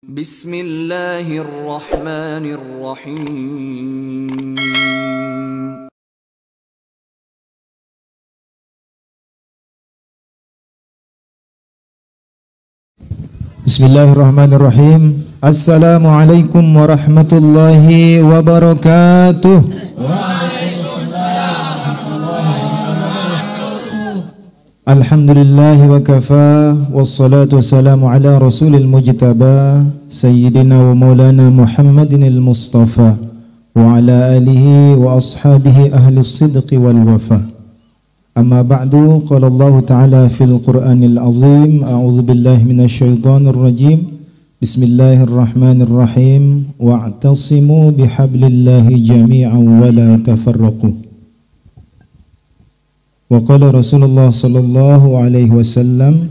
Bismillahirrahmanirrahim. Bismillahirrahmanirrahim. Assalamualaikum warahmatullahi wabarakatuh. Alhamdulillahi wa kafa, wassalatu wassalamu ala rasulil mujtaba, sayyidina wa maulana Muhammadinil Mustafa, wa ala alihi wa ashabihi ahli sidqi wal wafa. Amma ba'du, qala Allah ta'ala fil Qur'anil azim, a'udzu billahi minasyaitonir rajim. Bismillahirrahmanirrahim. Wa'tasimu bihablillahi jami'an wa la tafarraqu. Wa qala Rasulullah sallallahu alaihi wasallam,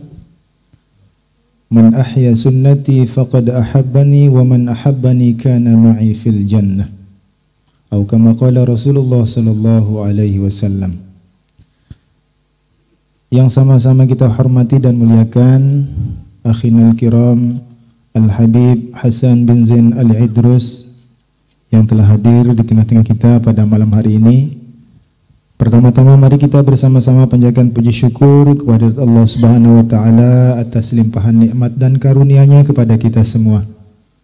man ahya sunnati faqad ahabbani wa man ahabbani kana ma'i fil jannah. Atau kama qala Rasulullah sallallahu alaihi wasallam. Yang sama-sama kita hormati dan muliakan akhinal kiram Al-Habib Hasan bin Zain Al-Idrus yang telah hadir di tengah-tengah kita pada malam hari ini. Pertama-tama mari kita bersama-sama panjatkan puji syukur kepada Allah Subhanahu wa taala atas limpahan nikmat dan karunia-Nya kepada kita semua.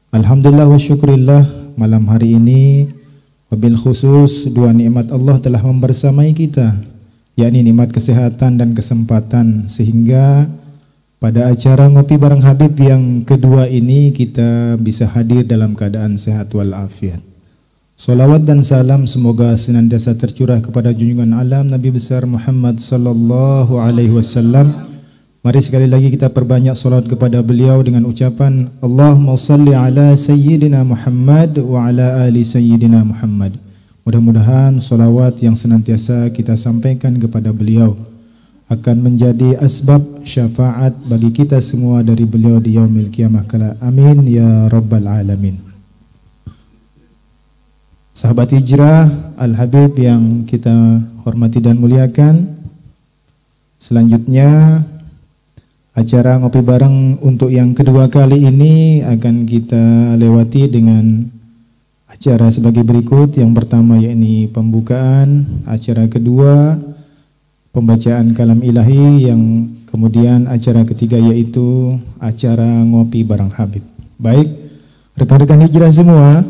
Alhamdulillah wa syukurillah, malam hari ini wabil khusus dua nikmat Allah telah membersamai kita, yakni nikmat kesehatan dan kesempatan, sehingga pada acara ngopi bareng Habib yang kedua ini kita bisa hadir dalam keadaan sehat walafiat. Salawat dan salam semoga senantiasa tercurah kepada junjungan alam Nabi besar Muhammad sallallahu alaihi wasallam. Mari sekali lagi kita perbanyak salawat kepada beliau dengan ucapan Allahumma salli ala sayyidina Muhammad wa ala ali sayyidina Muhammad. Mudah-mudahan salawat yang senantiasa kita sampaikan kepada beliau akan menjadi asbab syafaat bagi kita semua dari beliau di yaumil qiyamah kala. Amin ya rabbal alamin. Sahabat hijrah Al-Habib yang kita hormati dan muliakan, selanjutnya acara ngopi bareng untuk yang kedua kali ini akan kita lewati dengan acara sebagai berikut. Yang pertama yakni pembukaan, acara kedua pembacaan kalam ilahi, yang kemudian acara ketiga yaitu acara ngopi bareng Habib. Baik, rekan-rekan hijrah semua,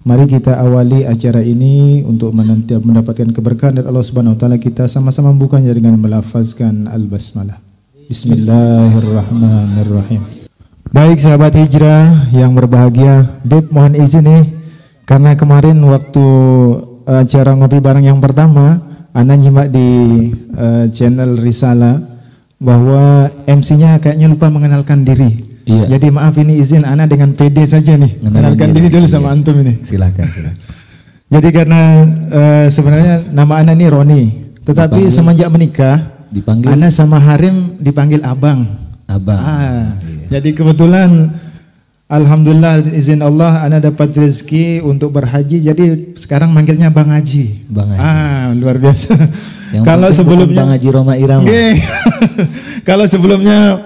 mari kita awali acara ini untuk mendapatkan keberkahan dari Allah Subhanahu wa taala. Kita sama-sama membukanya dengan melafazkan al-basmalah. Bismillahirrahmanirrahim. Baik sahabat hijrah yang berbahagia, Bib mohon izin nih, karena kemarin waktu acara ngopi bareng yang pertama ana nyimak di channel Risalah bahwa MC-nya kayaknya lupa mengenalkan diri. Iya. Jadi maaf ini izin ana dengan PD saja nih, mengenalkan diri dulu sama antum ini. Silakan. Jadi karena sebenarnya nama ana ini Roni, tetapi semenjak menikah dipanggil ana sama Harim dipanggil Abang. Iya. Jadi kebetulan alhamdulillah izin Allah ana dapat rezeki untuk berhaji, jadi sekarang manggilnya Bang Haji. Bang Haji. Luar biasa. Kalau sebelumnya Bang Haji Roma Irama. Kalau sebelumnya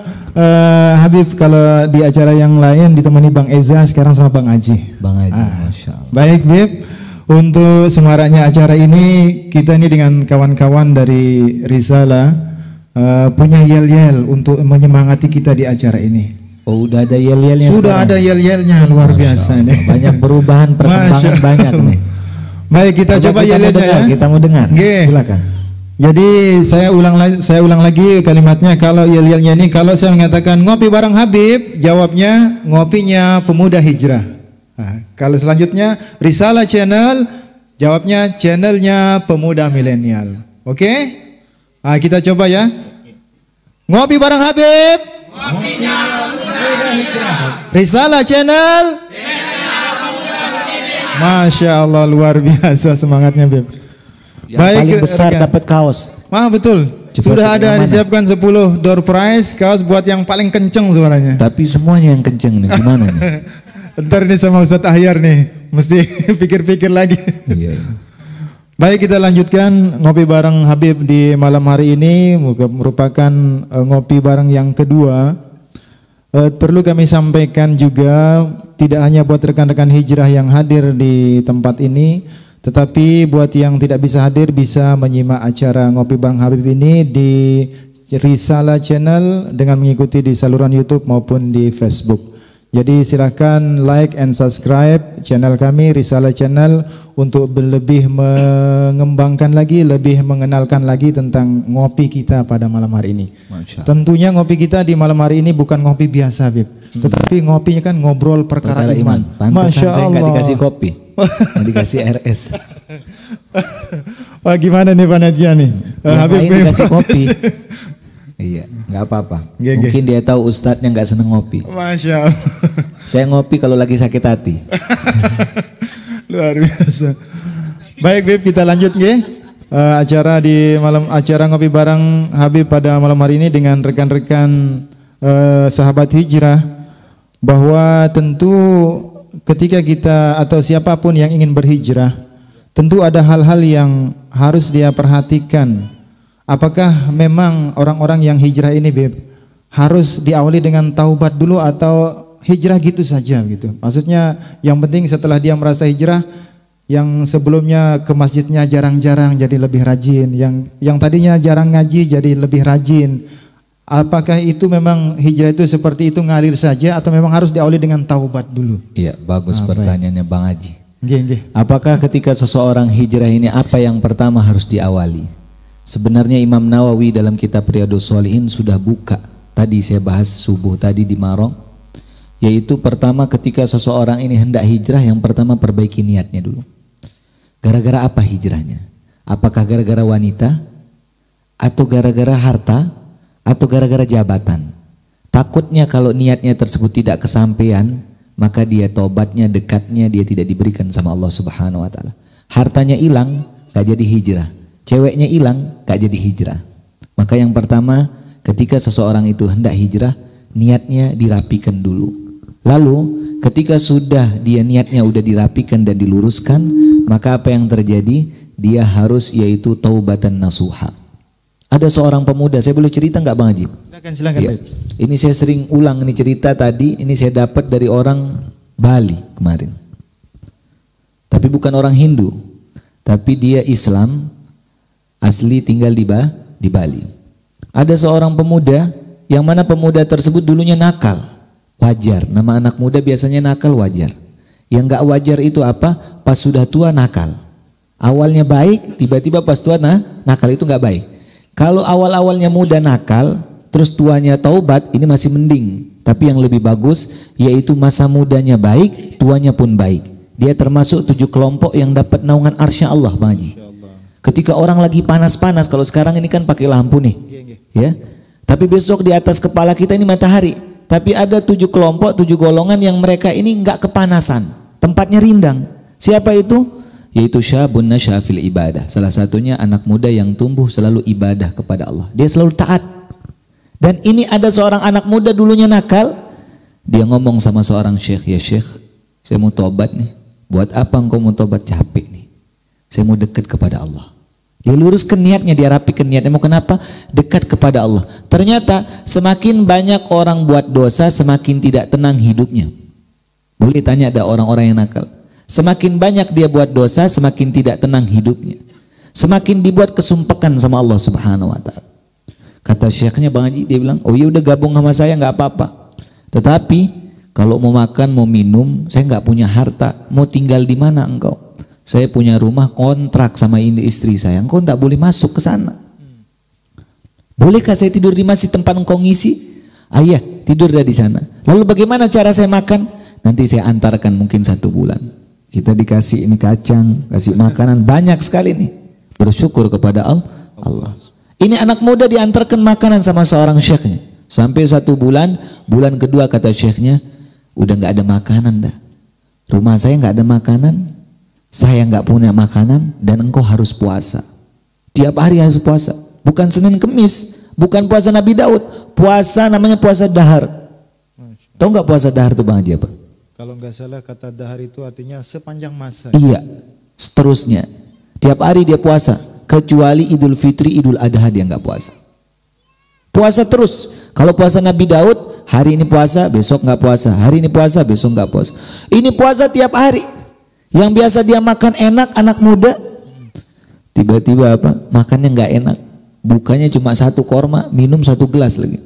Habib kalau di acara yang lain ditemani Bang Eza, sekarang sama Bang Haji. Bang Haji, Masya Allah. Baik Bib, untuk semaraknya acara ini kita ini dengan kawan-kawan dari Risalah punya yel-yel untuk menyemangati kita di acara ini. Oh, udah ada yel-yelnya. Sudah sekarang ada yel-yelnya, luar biasa nih. Banyak perubahan, perkembangan banyak nih. Baik, kita coba yel-yelnya ya. Kita mau dengar. Silakan. Jadi saya ulang lagi kalimatnya. Kalau yel-yelnya ini, kalau saya mengatakan ngopi bareng Habib, jawabnya ngopinya pemuda hijrah. Nah, kalau selanjutnya Risalah channel, jawabnya channelnya pemuda milenial. Oke? Nah, kita coba ya. Ngopi bareng Habib, ngopinya pemuda hijrah. Risalah channel, channelnya pemuda milenial. Masya Allah, luar biasa semangatnya Bib. Yang baik, paling besar dapat kaos. Betul. Sudah ada disiapkan 10 door prize kaos buat yang paling kenceng suaranya. Tapi semuanya yang kenceng nih, gimana nih? Ntar nih sama Ustadz Ahyar nih, mesti pikir-pikir lagi. Iya. Baik, kita lanjutkan ngopi bareng Habib di malam hari ini, merupakan ngopi bareng yang kedua. Perlu kami sampaikan juga, tidak hanya buat rekan-rekan hijrah yang hadir di tempat ini, tetapi buat yang tidak bisa hadir bisa menyimak acara Ngopi Bareng Habib ini di Risalah Channel dengan mengikuti di saluran YouTube maupun di Facebook. Jadi silakan like and subscribe channel kami Risalah Channel untuk lebih mengembangkan lagi, lebih mengenalkan lagi tentang ngopi kita pada malam hari ini. Tentunya ngopi kita di malam hari ini bukan ngopi biasa, Bib. Tetapi ngopinya kan ngobrol perkara iman. Pantesan saya nggak dikasih kopi, nggak dikasih RS. Wah, gimana nih panitia nih? Habib dikasih kopi. Iya, nggak apa-apa. Mungkin dia tahu ustadznya nggak seneng ngopi. Masya Allah. Saya ngopi kalau lagi sakit hati. Luar biasa. Baik, Bib, kita lanjut nggih. Acara di acara Ngopi Bareng Habib pada malam hari ini dengan rekan-rekan sahabat hijrah, bahwa tentu ketika kita atau siapapun yang ingin berhijrah, tentu ada hal-hal yang harus dia perhatikan. Apakah memang orang-orang yang hijrah ini, Beb, harus diawali dengan taubat dulu atau hijrah gitu saja gitu? Maksudnya yang penting setelah dia merasa hijrah, yang sebelumnya ke masjidnya jarang-jarang jadi lebih rajin, yang tadinya jarang ngaji jadi lebih rajin. Apakah itu memang hijrah itu seperti itu, ngalir saja, atau memang harus diawali dengan taubat dulu? Iya, bagus pertanyaannya Bang Haji. Nggih. Apakah ketika seseorang hijrah ini apa yang pertama harus diawali? Sebenarnya Imam Nawawi dalam kitab Riyadhus Shalihin sudah buka. Tadi saya bahas subuh tadi di Marong. Yaitu pertama ketika seseorang ini hendak hijrah, yang pertama perbaiki niatnya dulu. Gara-gara apa hijrahnya? Apakah gara-gara wanita? Atau gara-gara harta? Atau gara-gara jabatan? Takutnya kalau niatnya tersebut tidak kesampaian, maka dia tobatnya, dekatnya dia tidak diberikan sama Allah Subhanahu wa Ta'ala. Hartanya hilang, gak jadi hijrah. Ceweknya hilang, gak jadi hijrah. Maka yang pertama, ketika seseorang itu hendak hijrah, niatnya dirapikan dulu. Lalu ketika sudah dia niatnya udah dirapikan dan diluruskan, maka apa yang terjadi? Dia harus yaitu taubatan nasuha. Ada seorang pemuda, saya boleh cerita nggak Bang Haji? Silakan. Ya. Ini saya sering ulang ini cerita tadi, ini saya dapat dari orang Bali kemarin. Tapi bukan orang Hindu, tapi dia Islam. Asli tinggal di Bali. Ada seorang pemuda, yang mana pemuda tersebut dulunya nakal. Wajar, nama anak muda biasanya nakal, wajar. Yang gak wajar itu apa? Pas sudah tua nakal. Awalnya baik, tiba-tiba pas tua nakal, itu gak baik. Kalau awal-awalnya muda nakal, terus tuanya taubat, ini masih mending. Tapi yang lebih bagus, yaitu masa mudanya baik, tuanya pun baik. Dia termasuk 7 kelompok yang dapat naungan arsy Allah, Bang Haji. Ketika orang lagi panas-panas, kalau sekarang ini kan pakai lampu nih, ya. Tapi besok di atas kepala kita ini matahari. Tapi ada 7 kelompok, 7 golongan yang mereka ini enggak kepanasan, tempatnya rindang. Siapa itu? Yaitu syabun nasyafil ibadah. Salah satunya anak muda yang tumbuh selalu ibadah kepada Allah. Dia selalu taat. Dan ini ada seorang anak muda dulunya nakal. Dia ngomong sama seorang syekh, ya syekh, saya mau tobat nih. Buat apa engkau mau tobat? Capek nih. Saya mau dekat kepada Allah. Dia luruskan niatnya, dia rapikan niatnya. Mau kenapa? Dekat kepada Allah. Ternyata semakin banyak orang buat dosa, semakin tidak tenang hidupnya. Boleh tanya ada orang-orang yang nakal. Semakin banyak dia buat dosa, semakin tidak tenang hidupnya. Semakin dibuat kesumpekan sama Allah Subhanahu wa Ta'ala. Kata syekhnya Bang Haji, dia bilang, oh ya udah gabung sama saya nggak apa-apa. Tetapi kalau mau makan, mau minum, saya nggak punya harta. Mau tinggal di mana engkau? Saya punya rumah kontrak sama istri saya. Engkau tak boleh masuk ke sana. Bolehkah saya tidur di masjid tempat engkau ngisi? Ayah, tidur di sana. Lalu bagaimana cara saya makan? Nanti saya antarkan mungkin 1 bulan. Kita dikasih ini kacang, kasih makanan banyak sekali nih. Bersyukur kepada Allah. Ini anak muda diantarkan makanan sama seorang syekhnya. Sampai 1 bulan, bulan kedua kata syekhnya, udah nggak ada makanan dah. Rumah saya nggak ada makanan. Saya nggak punya makanan dan engkau harus puasa. Tiap hari harus puasa. Bukan Senin Kemis, bukan puasa Nabi Daud. Puasa namanya puasa dahar. Tahu nggak puasa dahar itu Bang Haji apa? Kalau nggak salah kata dahar itu artinya sepanjang masa. Iya, seterusnya. Tiap hari dia puasa, kecuali Idul Fitri, Idul Adha dia nggak puasa. Puasa terus. Kalau puasa Nabi Daud, hari ini puasa, besok nggak puasa. Hari ini puasa, besok nggak puasa. Ini puasa tiap hari. Yang biasa dia makan enak, anak muda, tiba-tiba apa? Makannya nggak enak. Bukanya cuma 1 korma, minum 1 gelas lagi.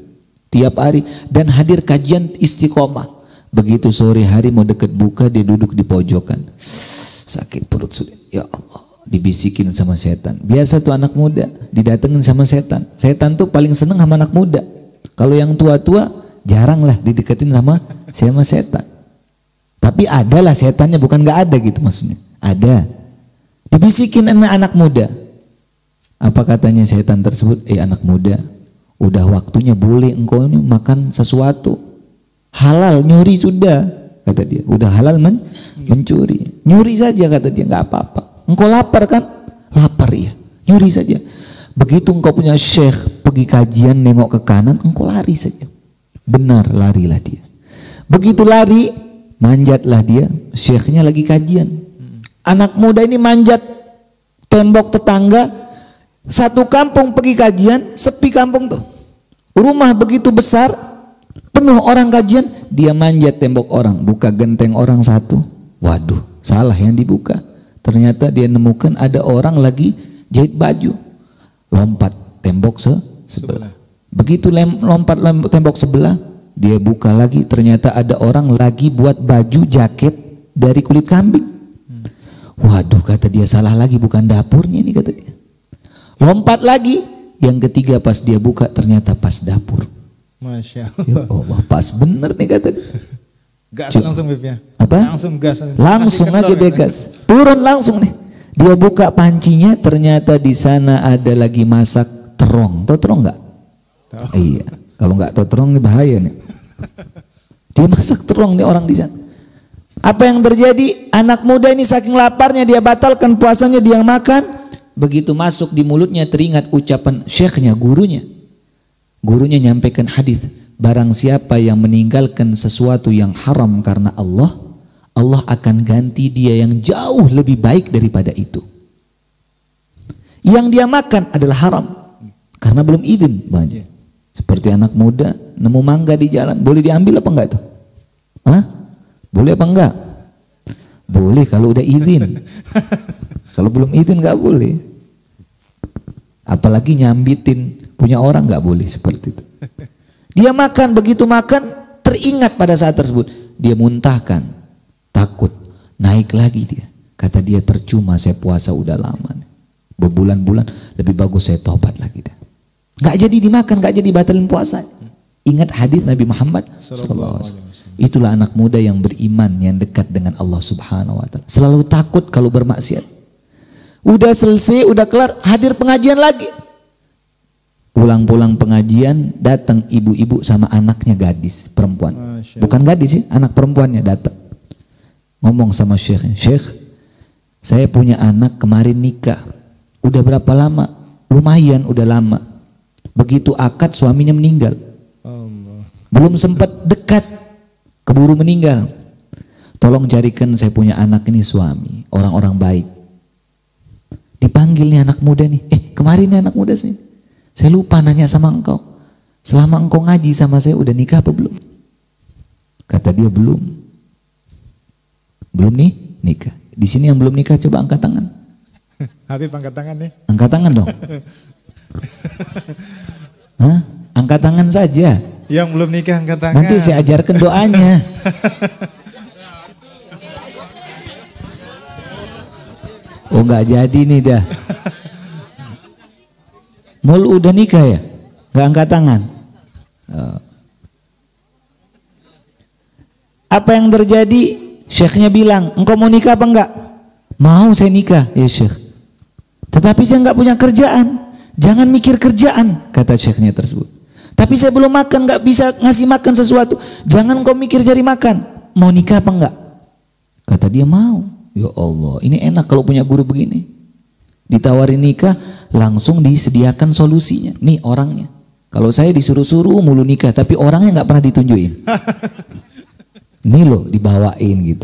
Tiap hari. Dan hadir kajian istiqomah. Begitu sore hari mau deket buka, dia duduk di pojokan. Sakit perut sudah. Ya Allah, dibisikin sama setan. Biasa tuh anak muda, didatengin sama setan. Setan tuh paling seneng sama anak muda. Kalau yang tua-tua jarang lah dideketin sama setan. Tapi ada lah setannya, bukan nggak ada gitu maksudnya. Ada. Dibisikin sama anak muda. Apa katanya setan tersebut? Anak muda, udah waktunya boleh engkau ini makan sesuatu. Halal, nyuri sudah, kata dia. Udah halal mencuri. Nyuri saja kata dia, nggak apa-apa. Engkau lapar kan? Lapar ya. Nyuri saja. Begitu engkau punya syekh pergi kajian nengok ke kanan, engkau lari saja. Benar, larilah dia. Begitu lari, manjatlah dia. Syekhnya lagi kajian. Anak muda ini manjat tembok tetangga. Satu kampung pergi kajian, sepi kampung tuh. Rumah begitu besar, penuh orang kajian. Dia manjat tembok orang, buka genteng orang satu. Waduh, salah yang dibuka. Ternyata dia nemukan ada orang lagi jahit baju. Lompat tembok sebelah. Begitu lompat tembok sebelah, dia buka lagi, ternyata ada orang lagi buat baju jaket dari kulit kambing. Waduh, kata dia, salah lagi, bukan dapurnya ini, kata dia. Lompat lagi, yang ketiga pas dia buka ternyata pas dapur. Masya Allah. Ya Allah, pas bener nih, kata dia. Gas langsung Bibnya. Apa? Langsung gas. Langsung aja dia gas. Turun langsung nih. Dia buka pancinya, ternyata di sana ada lagi masak terong. Tahu terong nggak? Iya. Kalau nggak tahu terong ini bahaya nih. Dia masak terong nih orang di sana. Apa yang terjadi? Anak muda ini saking laparnya dia batalkan puasanya, dia makan. Begitu masuk di mulutnya teringat ucapan syekhnya, gurunya. Gurunya nyampaikan hadis, barang siapa yang meninggalkan sesuatu yang haram karena Allah, Allah akan ganti dia yang jauh lebih baik daripada itu. Yang dia makan adalah haram karena belum izin banyak. Seperti anak muda nemu mangga di jalan, boleh diambil apa enggak tuh? Hah? Boleh apa enggak? Boleh kalau udah izin. Kalau belum izin enggak boleh. Apalagi nyambitin punya orang enggak boleh seperti itu. Dia makan, begitu makan teringat pada saat tersebut, dia muntahkan. Takut, naik lagi dia. Kata dia, percuma saya puasa udah lama nih. Berbulan-bulan, lebih bagus saya tobat lagi dah. Gak jadi dimakan, gak jadi batalin puasa. Ingat hadis Nabi Muhammad SAW. Itulah anak muda yang beriman, yang dekat dengan Allah Subhanahu Wa Taala. Selalu takut kalau bermaksiat. Udah selesai, udah kelar, hadir pengajian lagi. Pulang-pulang pengajian, datang ibu-ibu sama anaknya gadis, perempuan. Bukan gadis sih, anak perempuannya datang. Ngomong sama syekhnya, Syekh, saya punya anak kemarin nikah. Udah berapa lama? Lumayan, udah lama. Begitu akad suaminya meninggal. Belum sempat dekat, keburu meninggal. Tolong carikan saya punya anak ini suami, orang-orang baik. Dipanggil nih anak muda nih, kemarin nih anak muda sih. Saya lupa nanya sama engkau. Selama engkau ngaji sama saya udah nikah apa belum? Kata dia belum. Belum nih nikah. Di sini yang belum nikah coba angkat tangan. Habib angkat tangan nih. Angkat tangan dong. Hah? Angkat tangan saja. Yang belum nikah angkat tangan. Nanti saya ajarkan doanya. Oh nggak jadi nih dah. Mul udah nikah ya? Nggak angkat tangan. Apa yang terjadi? Syekhnya bilang, engkau mau nikah apa enggak? Mau, saya nikah, ya Syekh. Tetapi saya enggak punya kerjaan. Jangan mikir kerjaan, kata syekhnya tersebut. Tapi saya belum makan, enggak bisa ngasih makan sesuatu. Jangan engkau mikir cari makan. Mau nikah apa enggak? Kata dia mau. Ya Allah, ini enak kalau punya guru begini. Ditawarin nikah, langsung disediakan solusinya. Nih orangnya. Kalau saya disuruh-suruh mulu nikah, tapi orangnya enggak pernah ditunjukin. Ini loh dibawain gitu.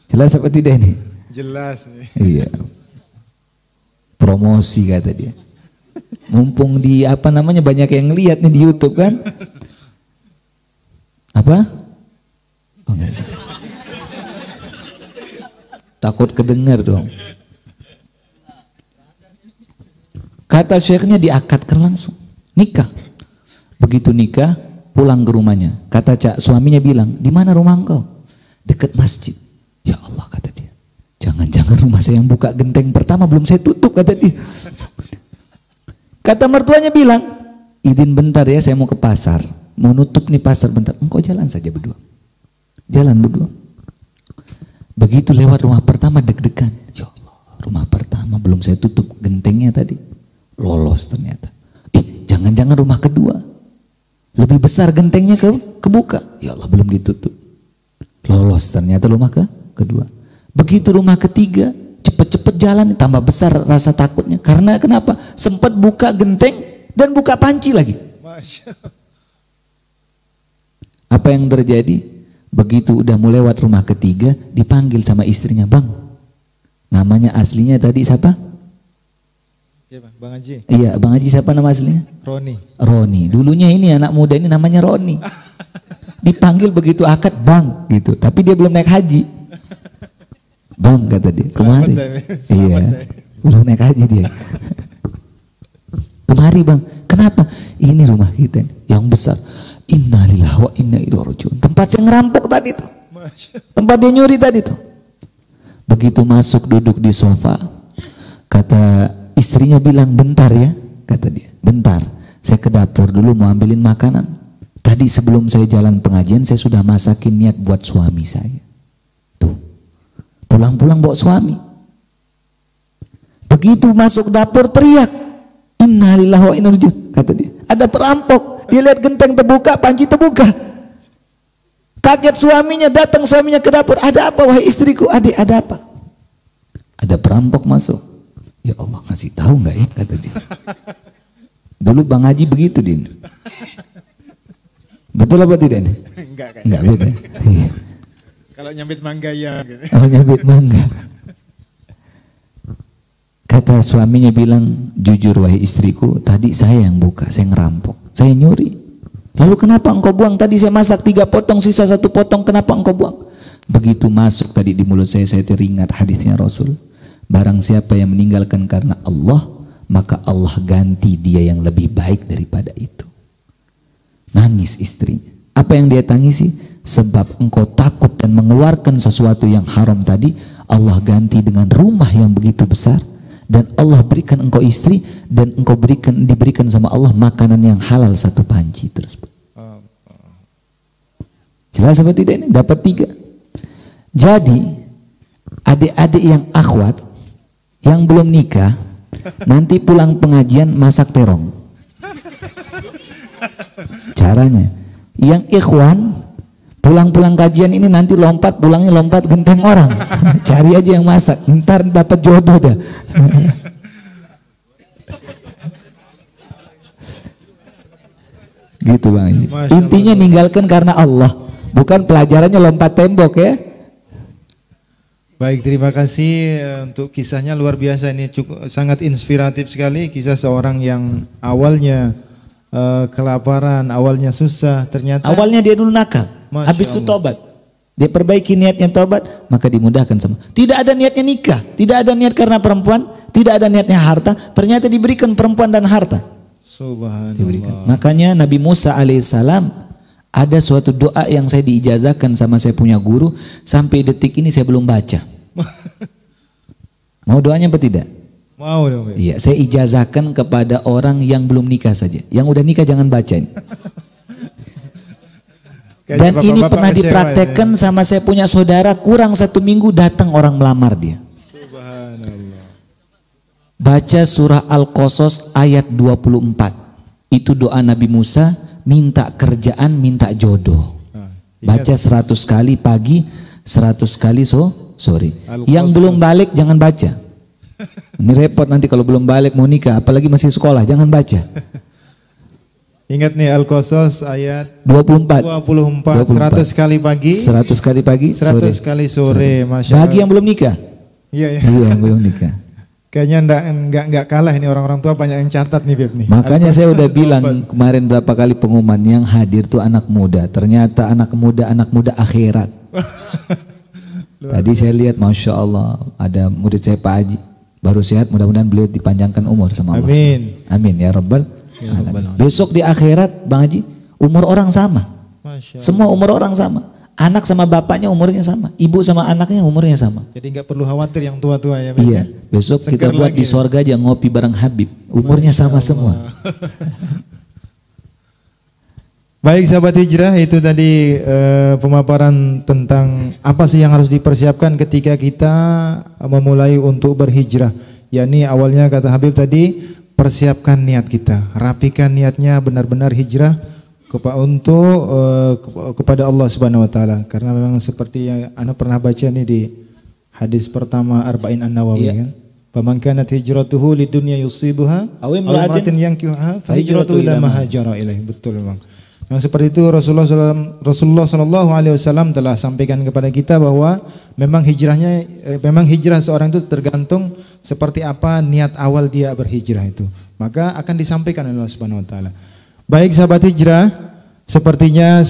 Jelas apa tidak nih? Jelas nih. Iya. Promosi kata dia. Mumpung di apa namanya banyak yang lihat nih di YouTube kan. Apa? Oh, enggak sih. Takut kedengar dong. Kata syekhnya diakadkan langsung. Nikah. Begitu nikah, pulang ke rumahnya. Kata suaminya bilang, di mana rumah engkau? Dekat masjid. Ya Allah, kata dia. Jangan-jangan rumah saya yang buka genteng pertama belum saya tutup, kata dia. Kata mertuanya bilang, izin bentar ya, saya mau ke pasar. Mau nutup nih pasar bentar. Engkau jalan saja berdua. Jalan berdua. Begitu lewat rumah pertama deg-degan. Ya Allah, rumah pertama belum saya tutup gentengnya tadi. Lolos ternyata. Jangan-jangan rumah kedua. Lebih besar gentengnya kebuka. Ya Allah, belum ditutup. Lolos ternyata rumah kedua. Begitu rumah ketiga, cepet-cepet jalan, tambah besar rasa takutnya. Karena kenapa? Sempat buka genteng dan buka panci lagi. Apa yang terjadi? Begitu udah mau lewat rumah ketiga, dipanggil sama istrinya, Bang. Namanya aslinya tadi siapa? Siapa? Bang Haji. Iya, Bang Haji siapa nama aslinya? Roni. Roni. Dulunya ini anak muda ini namanya Roni. Dipanggil begitu akad, Bang, gitu. Tapi dia belum naik haji. Bang, kata dia. Kemari. Iya. Belum naik haji dia. Kemari, Bang. Kenapa? Ini rumah kita yang besar. Innalillahi wa inna ilaihi raji'un. Tempat yang ngerampok tadi tuh. Tempat dia nyuri tadi tuh. Begitu masuk duduk di sofa, kata istrinya bilang, bentar ya, kata dia. Bentar, saya ke dapur dulu mau ambilin makanan. Tadi sebelum saya jalan pengajian, saya sudah masakin niat buat suami saya. Tuh, pulang-pulang bawa suami. Begitu masuk dapur teriak, innalillahi wa inna ilaihi raji'un, kata dia. Ada perampok. Dia lihat genteng terbuka, panci terbuka. Kaget suaminya, datang suaminya ke dapur. Ada apa wahai istriku? Adik, ada apa? Ada perampok masuk. Ya Allah, ngasih tahu nggak ya, kata dia. Dulu Bang Haji begitu, Din. Betul apa tidak nih? Enggak beda. Kalau nyambit mangga ya. Oh, nyambit mangga. Kata suaminya bilang, jujur wahai istriku, tadi saya yang buka, saya ngerampok, saya nyuri. Lalu kenapa engkau buang? Tadi saya masak 3 potong, sisa 1 potong, kenapa engkau buang? Begitu masuk tadi di mulut saya teringat hadisnya Rasul. Barang siapa yang meninggalkan karena Allah, maka Allah ganti dia yang lebih baik daripada itu. Nangis istrinya. Apa yang dia tangisi? Sebab engkau takut dan mengeluarkan sesuatu yang haram tadi, Allah ganti dengan rumah yang begitu besar. Dan Allah berikan engkau istri, dan engkau diberikan sama Allah makanan yang halal 1 panci terus. Jelas apa tidak ini? Dapat 3. Jadi adik-adik yang akhwat yang belum nikah, nanti pulang pengajian masak terong. Caranya, yang ikhwan pulang-pulang kajian ini nanti pulangnya lompat genteng orang. Cari aja yang masak, ntar dapat jodoh dah. Gitu Bang. Intinya ninggalkan karena Allah, bukan pelajarannya lompat tembok ya. Baik, terima kasih untuk kisahnya, luar biasa ini, cukup sangat inspiratif sekali. Kisah seorang yang awalnya kelaparan, awalnya susah, ternyata awalnya dia dulu nakal, habis itu tobat, dia perbaiki niatnya tobat, maka dimudahkan semua. Tidak ada niatnya nikah, tidak ada niat karena perempuan, tidak ada niatnya harta, ternyata diberikan perempuan dan harta. Subhanallah. Diberikan. Makanya Nabi Musa alaihissalam ada suatu doa yang saya diijazahkan sama saya punya guru, sampai detik ini saya belum baca. Mau doanya apa tidak? Mau dong. Iya, saya ijazahkan kepada orang yang belum nikah saja. Yang udah nikah jangan baca ini. Dan ini pernah dipraktekkan sama saya punya saudara, kurang 1 minggu datang orang melamar dia. Subhanallah. Baca surah Al-Qasas ayat 24. Itu doa Nabi Musa, minta kerjaan, minta jodoh. Baca 100 kali pagi, 100 kali sore. Yang belum balik jangan baca. Ini repot nanti kalau belum balik mau nikah, apalagi masih sekolah, jangan baca. Ingat nih Al-Qasas ayat 24. 100 kali pagi, 100 kali pagi, 100 kali sore. Masya Allah. Bagi yang belum nikah. Iya, iya yang belum nikah. Kayaknya enggak kalah ini orang-orang tua banyak yang catat nih Beb nih. Makanya saya udah bilang kemarin berapa kali pengumuman yang hadir tuh anak muda. Ternyata anak muda akhirat. Tadi saya lihat Masya Allah ada murid saya Pak Haji baru sehat, mudah-mudahan beliau dipanjangkan umur sama Allah. Amin. Amin ya Rabbal alamin. Besok di akhirat Bang Haji umur orang sama. Semua umur orang sama. Anak sama bapaknya umurnya sama, ibu sama anaknya umurnya sama. Jadi nggak perlu khawatir yang tua-tua ya. Iya, besok kita buat di sorga aja ngopi bareng Habib, umurnya sama semua. Baik sahabat hijrah, itu tadi pemaparan tentang apa sih yang harus dipersiapkan ketika kita memulai untuk berhijrah. Yakni awalnya kata Habib tadi, persiapkan niat kita, rapikan niatnya benar-benar hijrah kepada Allah Subhanahu wa taala, karena memang seperti yang Anda pernah baca nih di hadis pertama Arba'in An-Nawawi kan. Faman kanat hijratuhu lidunya yusibuha aw imra'atin yankihuha fa hijratuhu ila ma hajara ilaih. Betul memang. Yang seperti itu Rasulullah sallallahu alaihi wasallam telah sampaikan kepada kita bahwa memang hijrah seorang itu tergantung seperti apa niat awal dia berhijrah itu. Maka akan disampaikan oleh Allah Subhanahu wa taala. Baik sahabat hijrah, sepertinya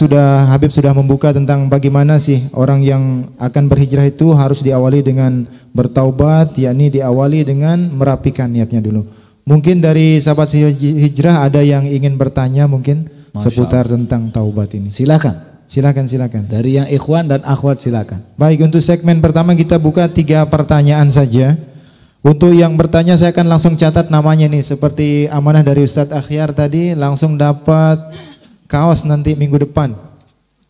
Habib sudah membuka tentang bagaimana sih orang yang akan berhijrah itu harus diawali dengan bertaubat, yakni diawali dengan merapikan niatnya dulu. Mungkin dari sahabat hijrah ada yang ingin bertanya mungkin seputar tentang taubat ini. Silakan. Dari yang ikhwan dan akhwat silakan. Baik, untuk segmen pertama kita buka 3 pertanyaan saja. Untuk yang bertanya saya akan langsung catat namanya nih, seperti amanah dari Ustadz Akhyar tadi, langsung dapat kaos nanti minggu depan.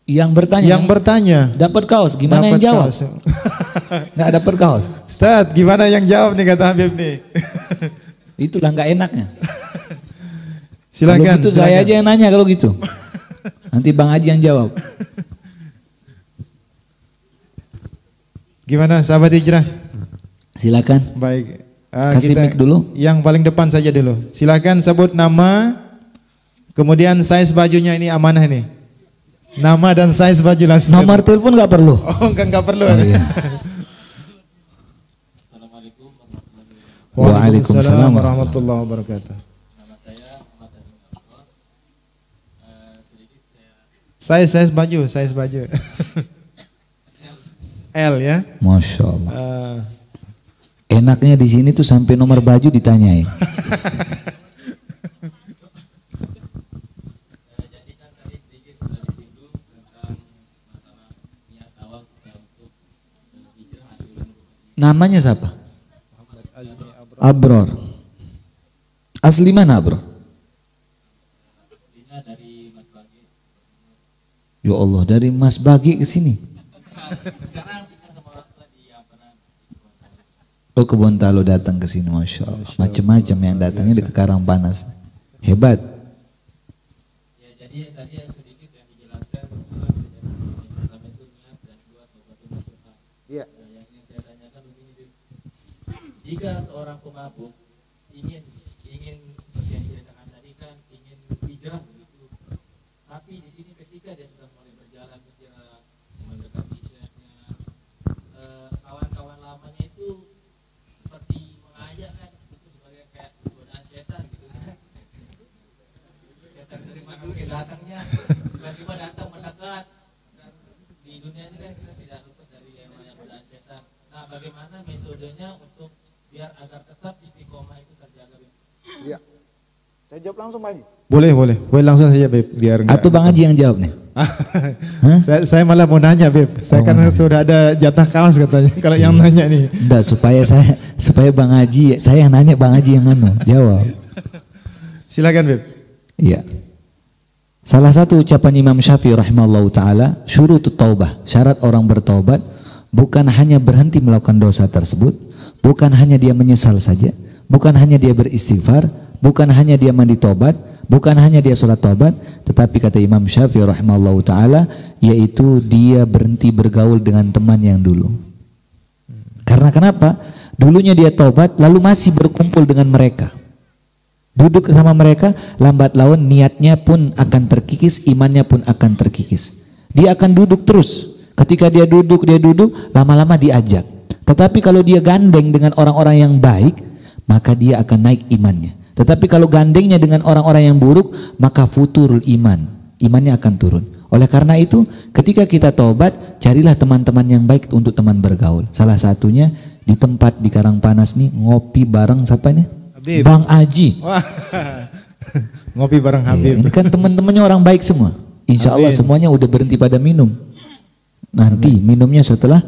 Yang bertanya dapat kaos, gimana yang jawab? Nggak dapat kaos. Ustadz, gimana yang jawab nih kata Habib nih? Itulah nggak enaknya. Silakan. Kalau gitu saya aja yang nanya kalau gitu. Nanti Bang Haji yang jawab. Gimana sahabat hijrah? Silakan. Baik. Kasih mic dulu. Yang paling depan saja dulu. Silakan sebut nama, kemudian size bajunya, ini amanah nih. Nama dan size baju langsung. Nomor telepon nggak perlu. Oh, enggak perlu. Oh, iya. Waalaikumsalam warahmatullahi wabarakatuh. Size baju. L ya. Masya Allah. Enaknya di sini tuh sampai nomor baju ditanyain. Namanya siapa? Abror. Asli mana Abror? Ya Allah, dari Mas Bagi ke sini. Oh, Kebon Talo datang ke sini, Masya Allah. Macam-macam yang datangnya di Karangpanas. Hebat. Ya, jadi tadi sedikit yang dijelaskan pertama itu niat dan dua taubat nasuha. Iya. Yang saya tanyakan begini, jika seorang pemabuk ingin seperti yang diceritakan tadi kan ingin hijrah begitu, tapi di sini ketika dia sudah mulai berjalan hijrah mendekati syekhnya, kawan-kawan lamanya itu seperti mengajak kan itu sebagai kayak godaan setan gitu kan. Setan dari mana mungkin datangnya, tiba-tiba datang mendekat, dan di dunia ini kan kita tidak luput dari yang namanya godaan setan. Nah, bagaimana metodenya untuk biar agar tetap istiqomah itu terjaga? Iya. Saya jawab langsung Pak Haji. Boleh langsung saja Beb, biar enggak. Atau Bang Haji yang jawab nih. Saya malah mau nanya Beb. Saya kan sudah ada jatah kaos katanya. Kalau yang nanya nih. Enggak, supaya Bang Haji, saya yang nanya, Bang Haji yang jawab. Silakan Beb. Iya. Salah satu ucapan Imam Syafi'i rahimahullah taala, syurutut taubah, syarat orang bertaubat bukan hanya berhenti melakukan dosa tersebut, bukan hanya dia menyesal saja, bukan hanya dia beristighfar, bukan hanya dia mandi tobat, bukan hanya dia sholat tobat, tetapi kata Imam Syafi'i rahimahullah ta'ala, yaitu dia berhenti bergaul dengan teman yang dulu. Karena kenapa? Dulunya dia tobat, lalu masih berkumpul dengan mereka. Duduk sama mereka, lambat laun niatnya pun akan terkikis, imannya pun akan terkikis. Dia akan duduk terus. Ketika dia duduk, lama-lama diajak. Tetapi kalau dia gandeng dengan orang-orang yang baik, maka dia akan naik imannya. Tetapi kalau gandengnya dengan orang-orang yang buruk, maka futurul iman, imannya akan turun. Oleh karena itu, ketika kita taubat, carilah teman-teman yang baik untuk teman bergaul. Salah satunya di tempat di Karangpanas nih, ngopi bareng siapa nih? Habib. Bang Aji. Wah. Ngopi bareng Habib. Ini kan teman-temannya orang baik semua. Insya Allah semuanya udah berhenti pada minum. Nanti minumnya setelah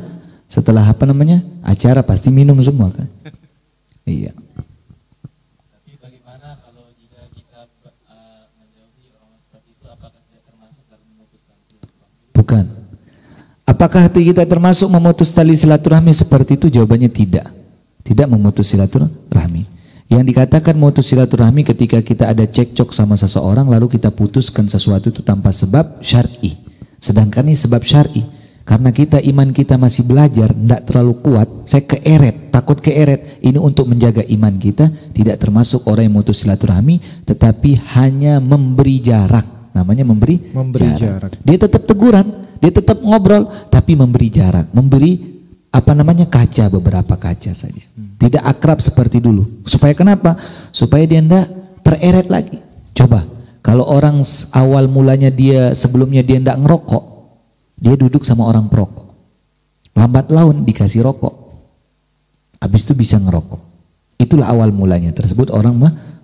apa namanya acara pasti minum semua kan. Iya. Tapi bagaimana kalau jika kita menjauhi orang seperti itu, apakah tidak termasuk dalam memutuskan silaturahmi? Bukan. Apakah kita termasuk memutus tali silaturahmi seperti itu? Jawabannya tidak. Tidak memutus silaturahmi. Yang dikatakan memutus silaturahmi ketika kita ada cekcok sama seseorang lalu kita putuskan sesuatu itu tanpa sebab syar'i. Sedangkan ini sebab syar'i. Karena kita iman kita masih belajar, tidak terlalu kuat, saya keeret, takut keeret. Ini untuk menjaga iman kita, tidak termasuk orang yang memutus silaturahmi, tetapi hanya memberi jarak. Namanya memberi jarak. Dia tetap teguran, dia tetap ngobrol, tapi memberi jarak, memberi apa namanya kaca, beberapa kaca saja. Tidak akrab seperti dulu. Supaya kenapa? Supaya dia tidak tereret lagi. Coba, kalau orang awal mulanya dia sebelumnya dia tidak ngerokok, dia duduk sama orang perokok. Lambat laun dikasih rokok. Habis itu bisa ngerokok. Itulah awal mulanya tersebut orang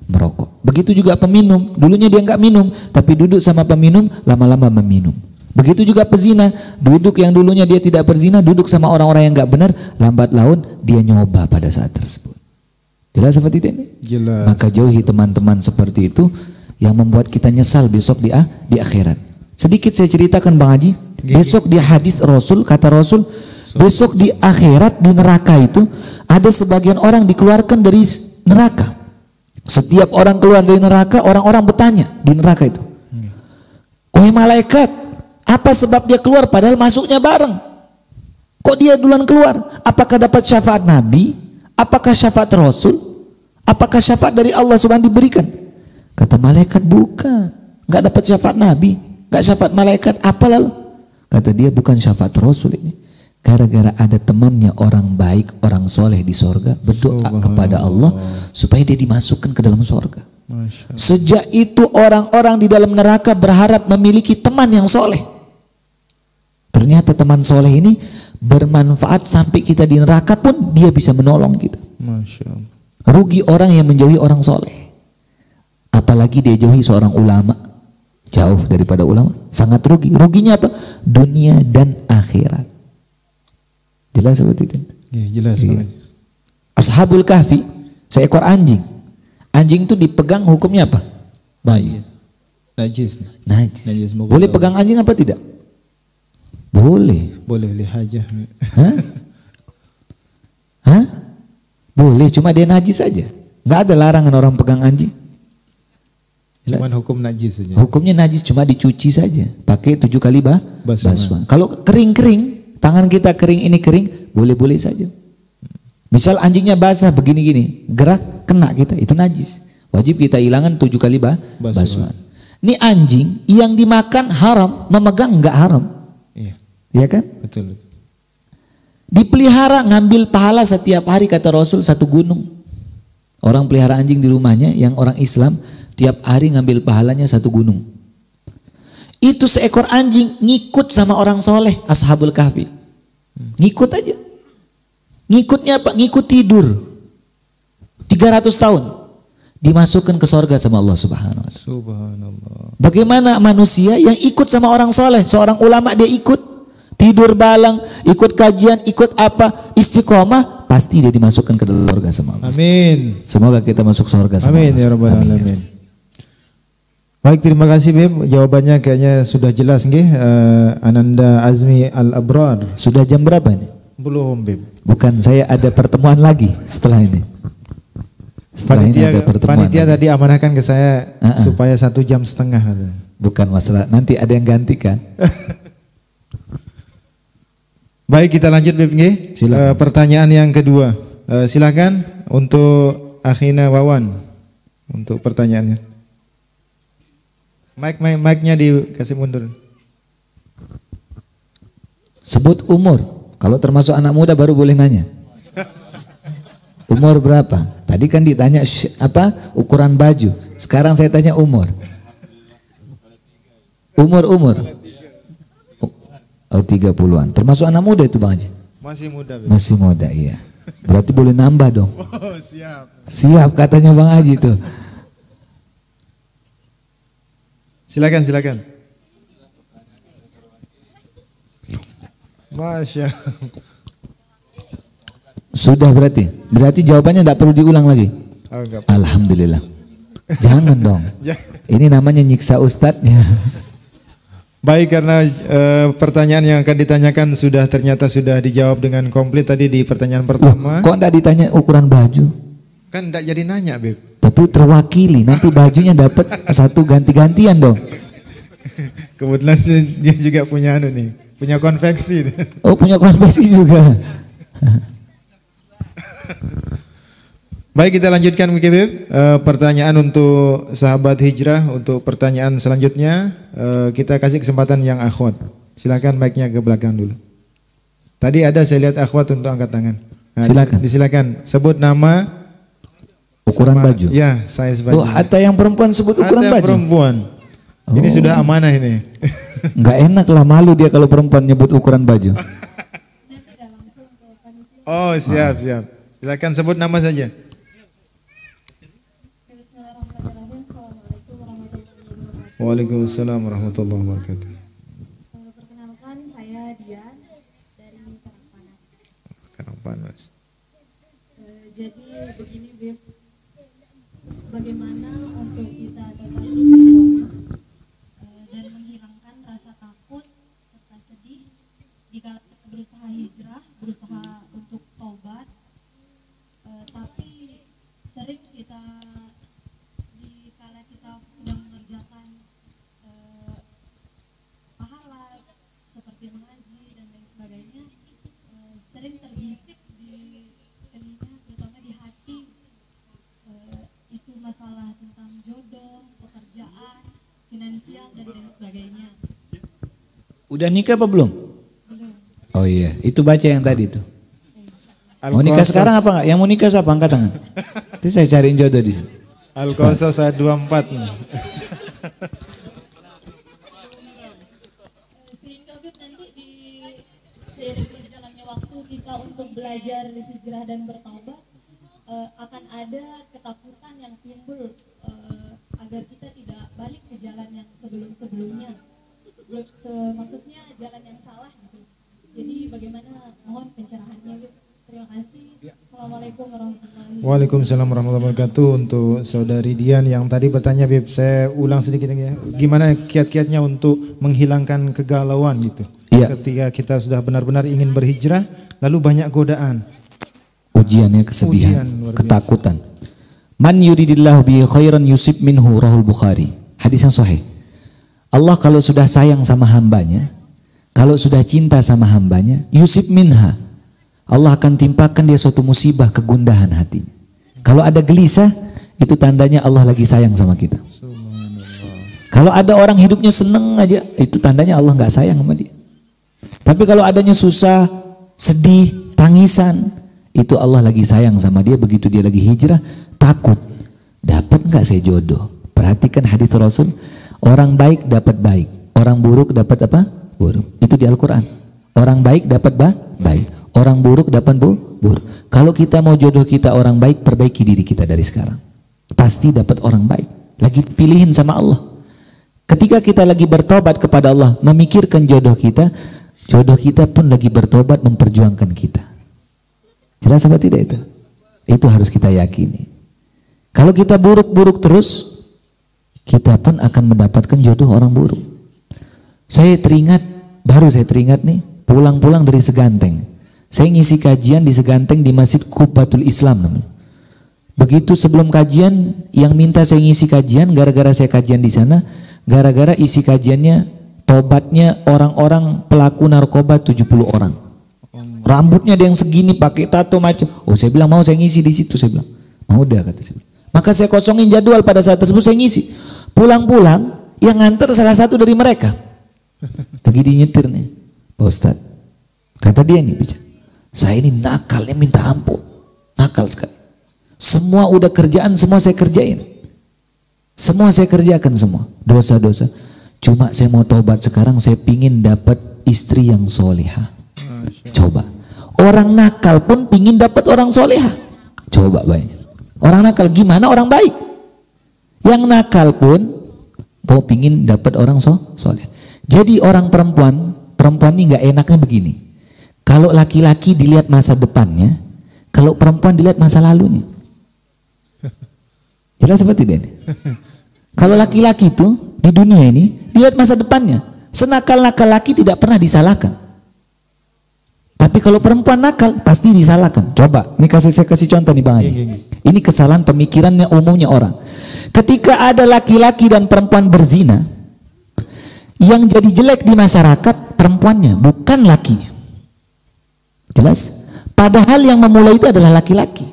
merokok. Begitu juga peminum. Dulunya dia nggak minum, tapi duduk sama peminum, lama-lama meminum. Begitu juga pezina, duduk yang dulunya dia tidak berzina, duduk sama orang-orang yang nggak benar, lambat laun dia nyoba pada saat tersebut. Jelas seperti ini? Jelas. Maka jauhi teman-teman seperti itu yang membuat kita nyesal besok di akhirat. Sedikit saya ceritakan Bang Haji, besok di hadis Rasul, kata Rasul, besok di akhirat di neraka itu ada sebagian orang dikeluarkan dari neraka. Setiap orang keluar dari neraka, orang-orang bertanya di neraka itu, wahai malaikat, apa sebab dia keluar padahal masuknya bareng? Kok dia duluan keluar? Apakah dapat syafaat Nabi? Apakah syafaat Rasul? Apakah syafaat dari Allah Subhanahu diberikan? Kata malaikat bukan, nggak dapat syafaat Nabi, nggak syafaat malaikat, apa lalu? Kata dia bukan syafaat Rasul ini. Gara-gara ada temannya orang baik, orang soleh di sorga berdoa kepada Allah supaya dia dimasukkan ke dalam sorga. Sejak itu orang-orang di dalam neraka berharap memiliki teman yang soleh. Ternyata teman soleh ini bermanfaat sampai kita di neraka pun dia bisa menolong kita. Masya Allah. Rugi orang yang menjauhi orang soleh. Apalagi dia jauhi seorang ulama, jauh daripada ulama, sangat rugi. Ruginya apa? Dunia dan akhirat. Jelas seperti itu? Ya, jelas. Iya. Ashabul Kahfi, seekor anjing. Anjing itu dipegang hukumnya apa? Bayi. Najis. Najis. Boleh pegang anjing apa tidak? Boleh. Boleh lihat aja. Hah? Hah? Boleh, cuma dia najis saja. Nggak ada larangan orang pegang anjing. Cuman hukum najis saja. Hukumnya najis, cuma dicuci saja. Pakai 7 kali basuhan. Kalau kering-kering, tangan kita kering ini kering, boleh-boleh saja. Misal anjingnya basah begini-gini, gerak kena kita, itu najis. Wajib kita hilangkan 7 kali basuhan. Ini anjing yang dimakan haram, memegang enggak haram. Iya. Iya kan? Betul. Dipelihara ngambil pahala setiap hari kata Rasul 1 gunung. Orang pelihara anjing di rumahnya yang orang Islam tiap hari ngambil pahalanya 1 gunung. Itu seekor anjing ngikut sama orang soleh Ashabul Kahfi. Ngikut aja. Ngikutnya apa? Ngikut tidur 300 tahun dimasukkan ke sorga sama Allah Subhanahu wa ta'ala. Subhanallah. Bagaimana manusia yang ikut sama orang soleh, seorang ulama dia ikut tidur balang, ikut kajian, ikut apa, istiqomah, pasti dia dimasukkan ke dalam sorga sama Allah. Amin. Semoga kita masuk sorga sama Allah. Amin ya rabbal alamin. Baik, terima kasih Bib. Jawabannya kayaknya sudah jelas nggih. Ananda Azmi Al-Abrar. Sudah jam berapa nih? Belum Bib. Bukan, saya ada pertemuan lagi setelah ini. Setelah ini ada pertemuan. Panitia tadi amanahkan ke saya supaya 1,5 jam. Bukan masalah, nanti ada yang gantikan. Baik, kita lanjut Bib nggih. Pertanyaan yang kedua. Silakan untuk Akhina Wawan untuk pertanyaannya. Mic-nya dikasih mundur. Sebut umur. Kalau termasuk anak muda baru boleh nanya. Umur berapa? Tadi kan ditanya apa ukuran baju. Sekarang saya tanya umur. Umur. Oh 30-an. Termasuk anak muda itu Bang Haji? Masih muda. Masih muda, iya. Berarti boleh nambah dong. Oh, siap. Siap katanya Bang Haji tuh. Silakan. Masya. Sudah berarti jawabannya tidak perlu diulang lagi. Oh, enggak. Alhamdulillah. Jangan dong. Ini namanya nyiksa ustadznya. Baik, karena pertanyaan yang akan ditanyakan ternyata sudah dijawab dengan komplit tadi di pertanyaan pertama. Kok enggak ditanya ukuran baju? Kan enggak jadi nanya, Beb. Tapi terwakili, nanti bajunya dapat satu ganti-gantian dong. Kebetulan dia juga punya punya konveksi. Oh, punya konveksi juga. Baik, kita lanjutkan mungkin Beb. Pertanyaan untuk sahabat hijrah. Untuk pertanyaan selanjutnya kita kasih kesempatan yang akhwat. Silakan mic-nya ke belakang dulu. Tadi ada saya lihat akhwat untuk angkat tangan. Nah, silakan. Disilakan sebut nama, ukuran baju. Ya, size baju. Oh, ada yang perempuan sebut ukuran baju. Perempuan. Ini sudah amanah ini. Enggak enak lah, malu dia kalau perempuan nyebut ukuran baju. Oh, siap. Silakan sebut nama saja. Waalaikumsalam warahmatullahi wabarakatuh. Perkenalkan, saya Dian dari Karangpanas. Karangpanas. Jadi begini Beb, bagaimana untuk kita dapat istiqomah dan menghilangkan rasa takut serta sedih jika kita berusaha hijrah, berusaha untuk taubat, tapi sering kita dikala kita sedang mengerjakan pahala seperti mengaji dan lain sebagainya, sering terbisik di telinga, terutama di hati, itu masalah tentang jodoh, pekerjaan, finansial dan lain sebagainya. Udah nikah apa belum? Belum. Oh iya, itu baca yang tadi tuh. Mau nikah sekarang apa enggak? Yang mau nikah siapa? Angkat tangan. Itu saya cariin jodoh di sini. Al-Qasas 124. Sehingga Beb nanti di seiring berjalannya waktu kita untuk belajar hijrah dan bertaubat, akan ada ketakutan yang timbul agar kita tidak balik ke jalan yang sebelum-sebelumnya. Maksudnya jalan yang salah gitu. Jadi bagaimana, mohon pencerahannya Beb. Terima kasih. Assalamualaikum warahmatullahi wabarakatuh. Waalaikumsalam warahmatullahi wabarakatuh. Untuk saudari Dian yang tadi bertanya, Beb, saya ulang sedikit lagi ya. Gimana kiat-kiatnya untuk menghilangkan kegalauan gitu? Iya. Ketika kita sudah benar-benar ingin berhijrah, lalu banyak godaan. Ujiannya kesedihan, Ujian luar biasa. ketakutan. Man yuridillahu bi khairan yusib minhu, rahul Bukhari. Hadis yang sahih. Allah kalau sudah sayang sama hambanya, kalau sudah cinta sama hambanya, yusib minha, Allah akan timpakan dia suatu musibah, kegundahan hatinya. Kalau ada gelisah, itu tandanya Allah lagi sayang sama kita. Kalau ada orang hidupnya seneng aja, itu tandanya Allah nggak sayang sama dia. Tapi kalau adanya susah, sedih, tangisan, itu Allah lagi sayang sama dia. Begitu dia lagi hijrah, takut, dapat nggak saya jodoh? Perhatikan hadis Rasul, orang baik dapat baik, orang buruk dapat apa? Buruk. Itu di Al-Quran. Orang baik dapat baik, orang buruk dapat buruk. Kalau kita mau jodoh kita orang baik, perbaiki diri kita dari sekarang. Pasti dapat orang baik. Lagi pilihin sama Allah. Ketika kita lagi bertobat kepada Allah, memikirkan jodoh kita pun lagi bertobat memperjuangkan kita. Jelas apa tidak itu? Itu harus kita yakini. Kalau kita buruk-buruk terus, kita pun akan mendapatkan jodoh orang buruk. Baru saya teringat nih, pulang-pulang dari Seganteng. Saya ngisi kajian di Seganteng di Masjid Qubbatul Islam namanya. Begitu sebelum kajian, yang minta saya ngisi kajian, gara-gara saya kajian di sana, gara-gara isi kajiannya, tobatnya orang-orang pelaku narkoba 70 orang. Rambutnya ada yang segini, pakai tato macam. Oh, saya bilang mau saya ngisi di situ, saya bilang. Mau udah kata saya. Maka saya kosongin jadwal pada saat tersebut, saya ngisi. Pulang-pulang, yang nganter salah satu dari mereka. Lagi dinyetir nih, Pak Ustadz. Kata dia nih, bicara, saya ini nakalnya minta ampun, nakal sekali. Semua udah kerjaan, semua saya kerjain. Semua saya kerjakan semua. Dosa-dosa. Cuma saya mau tobat sekarang, saya pingin dapat istri yang solehah. Coba. Orang nakal pun pingin dapat orang solehah. Coba banyak. Orang nakal gimana orang baik? Yang nakal pun mau pingin dapat orang soleh. Jadi orang perempuan ini nggak enaknya begini. Kalau laki-laki dilihat masa depannya, kalau perempuan dilihat masa lalunya. Jelas seperti ini. Kalau laki-laki itu di dunia ini dilihat masa depannya. Senakal-nakal laki tidak pernah disalahkan. Tapi kalau perempuan nakal pasti disalahkan. Coba, ini saya kasih contoh nih Bang Haji. Ini kesalahan pemikirannya umumnya orang. Ketika ada laki-laki dan perempuan berzina, yang jadi jelek di masyarakat perempuannya, bukan lakinya. Jelas? Padahal yang memulai itu adalah laki-laki.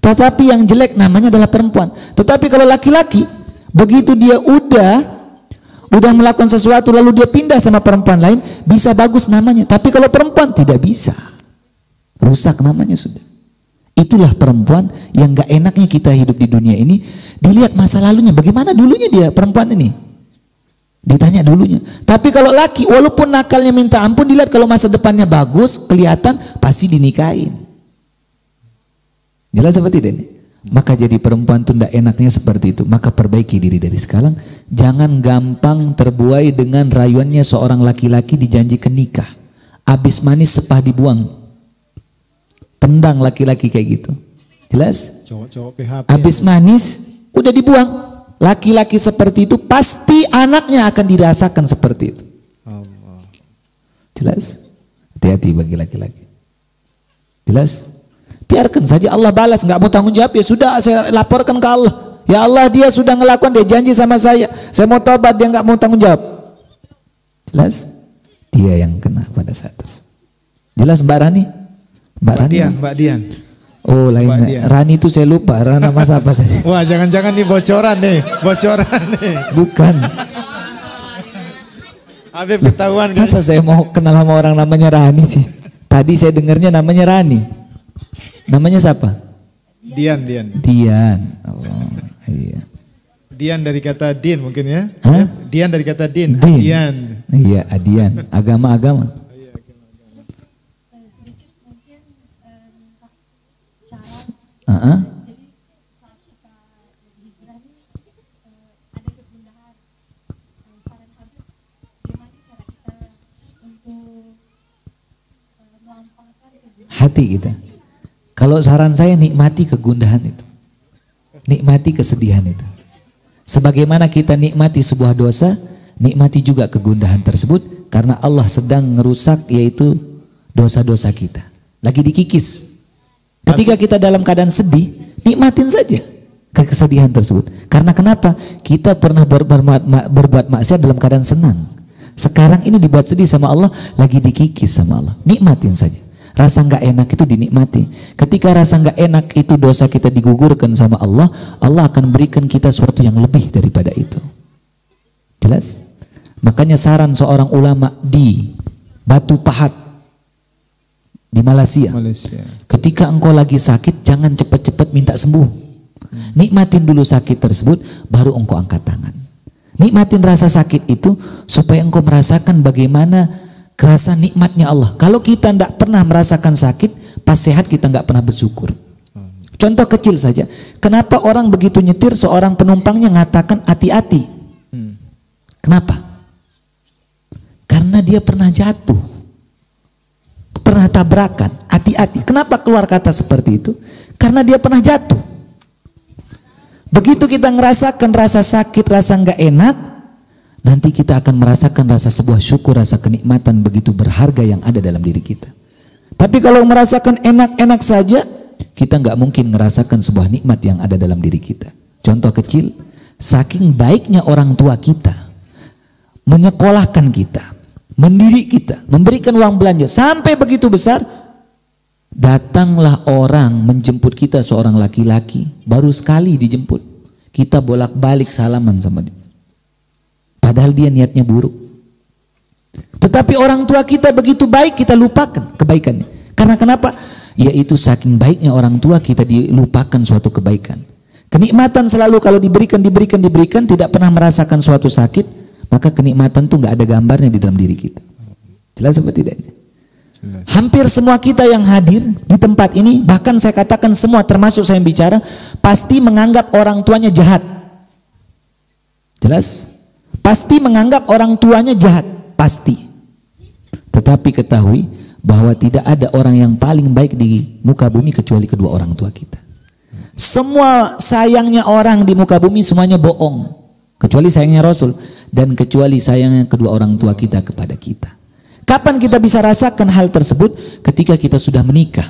Tetapi yang jelek namanya adalah perempuan. Tetapi kalau laki-laki, begitu dia udah melakukan sesuatu lalu dia pindah sama perempuan lain, bisa bagus namanya. Tapi kalau perempuan tidak bisa, rusak namanya sudah. Itulah perempuan yang gak enaknya kita hidup di dunia ini. Dilihat masa lalunya, bagaimana dulunya dia perempuan ini, ditanya dulunya. Tapi kalau laki, walaupun nakalnya minta ampun, dilihat kalau masa depannya bagus, kelihatan, pasti dinikahin. Jelas seperti ini. Maka jadi perempuan itu tidak enaknya seperti itu. Maka perbaiki diri dari sekarang. Jangan gampang terbuai dengan rayuannya seorang laki-laki dijanjikan nikah. Habis manis sepah dibuang. Tendang laki-laki kayak gitu. Jelas? Cowok-cowok PHP. Habis manis udah dibuang. Laki-laki seperti itu pasti anaknya akan dirasakan seperti itu. Allah. Jelas? Hati-hati bagi laki-laki. Jelas? Biarkan saja Allah balas, nggak mau tanggung jawab ya sudah, saya laporkan ke Allah. Ya Allah, dia sudah ngelakukan, dia janji sama saya mau tobat, dia nggak mau tanggung jawab. Jelas? Dia yang kena pada saat tersebut. Jelas Mbak Rani? Mbak Dian. Oh lainnya. Rani itu saya lupa, nama siapa tadi? Wah, jangan-jangan nih bocoran nih. Bukan. Habib ketahuan kan? Masa saya mau kenal sama orang namanya Rani sih? Tadi saya dengarnya namanya Rani. Namanya siapa? Dian. Oh, iya. Dian dari kata din mungkin ya? Hah? Dian dari kata din. Din. Dian. Iya, adian. Agama-agama. Hati kita. Kalau saran saya nikmati kegundahan itu. Nikmati kesedihan itu. Sebagaimana kita nikmati sebuah dosa, nikmati juga kegundahan tersebut karena Allah sedang ngerusak yaitu dosa-dosa kita. Lagi dikikis. Ketika kita dalam keadaan sedih, nikmatin saja kesedihan tersebut. Karena kenapa? Kita pernah berbuat maksiat dalam keadaan senang. Sekarang ini dibuat sedih sama Allah, lagi dikikis sama Allah. Nikmatin saja. Rasa nggak enak itu dinikmati. Ketika rasa nggak enak itu dosa kita digugurkan sama Allah, Allah akan berikan kita sesuatu yang lebih daripada itu. Jelas? Makanya saran seorang ulama di Batu Pahat di Malaysia. Ketika engkau lagi sakit, jangan cepat-cepat minta sembuh. Nikmatin dulu sakit tersebut, baru engkau angkat tangan. Nikmatin rasa sakit itu supaya engkau merasakan bagaimana kerasa nikmatnya Allah. Kalau kita tidak pernah merasakan sakit, pas sehat kita nggak pernah bersyukur. Contoh kecil saja. Kenapa orang begitu nyetir seorang penumpangnya ngatakan hati-hati? Kenapa? Karena dia pernah jatuh, pernah tabrakan, hati-hati. Kenapa keluar kata seperti itu? Karena dia pernah jatuh. Begitu kita ngerasakan rasa sakit, rasa nggak enak, nanti kita akan merasakan rasa sebuah syukur, rasa kenikmatan begitu berharga yang ada dalam diri kita. Tapi kalau merasakan enak-enak saja, kita nggak mungkin merasakan sebuah nikmat yang ada dalam diri kita. Contoh kecil, saking baiknya orang tua kita, menyekolahkan kita, mendidik kita, memberikan uang belanja, sampai begitu besar, datanglah orang menjemput kita, seorang laki-laki, baru sekali dijemput, kita bolak-balik salaman sama dia. Padahal dia niatnya buruk. Tetapi orang tua kita begitu baik, kita lupakan kebaikannya. Karena kenapa? yaitu saking baiknya orang tua kita dilupakan suatu kebaikan. Kenikmatan selalu kalau diberikan, tidak pernah merasakan suatu sakit, maka kenikmatan tuh nggak ada gambarnya di dalam diri kita. Jelas apa tidak? Hampir semua kita yang hadir di tempat ini, bahkan saya katakan semua termasuk saya yang bicara, pasti menganggap orang tuanya jahat. Jelas? Pasti menganggap orang tuanya jahat, pasti. Tetapi ketahui bahwa tidak ada orang yang paling baik di muka bumi kecuali kedua orang tua kita. Semua sayangnya orang di muka bumi semuanya bohong, kecuali sayangnya Rasul dan kecuali sayangnya kedua orang tua kita kepada kita. Kapan kita bisa rasakan hal tersebut? Ketika kita sudah menikah,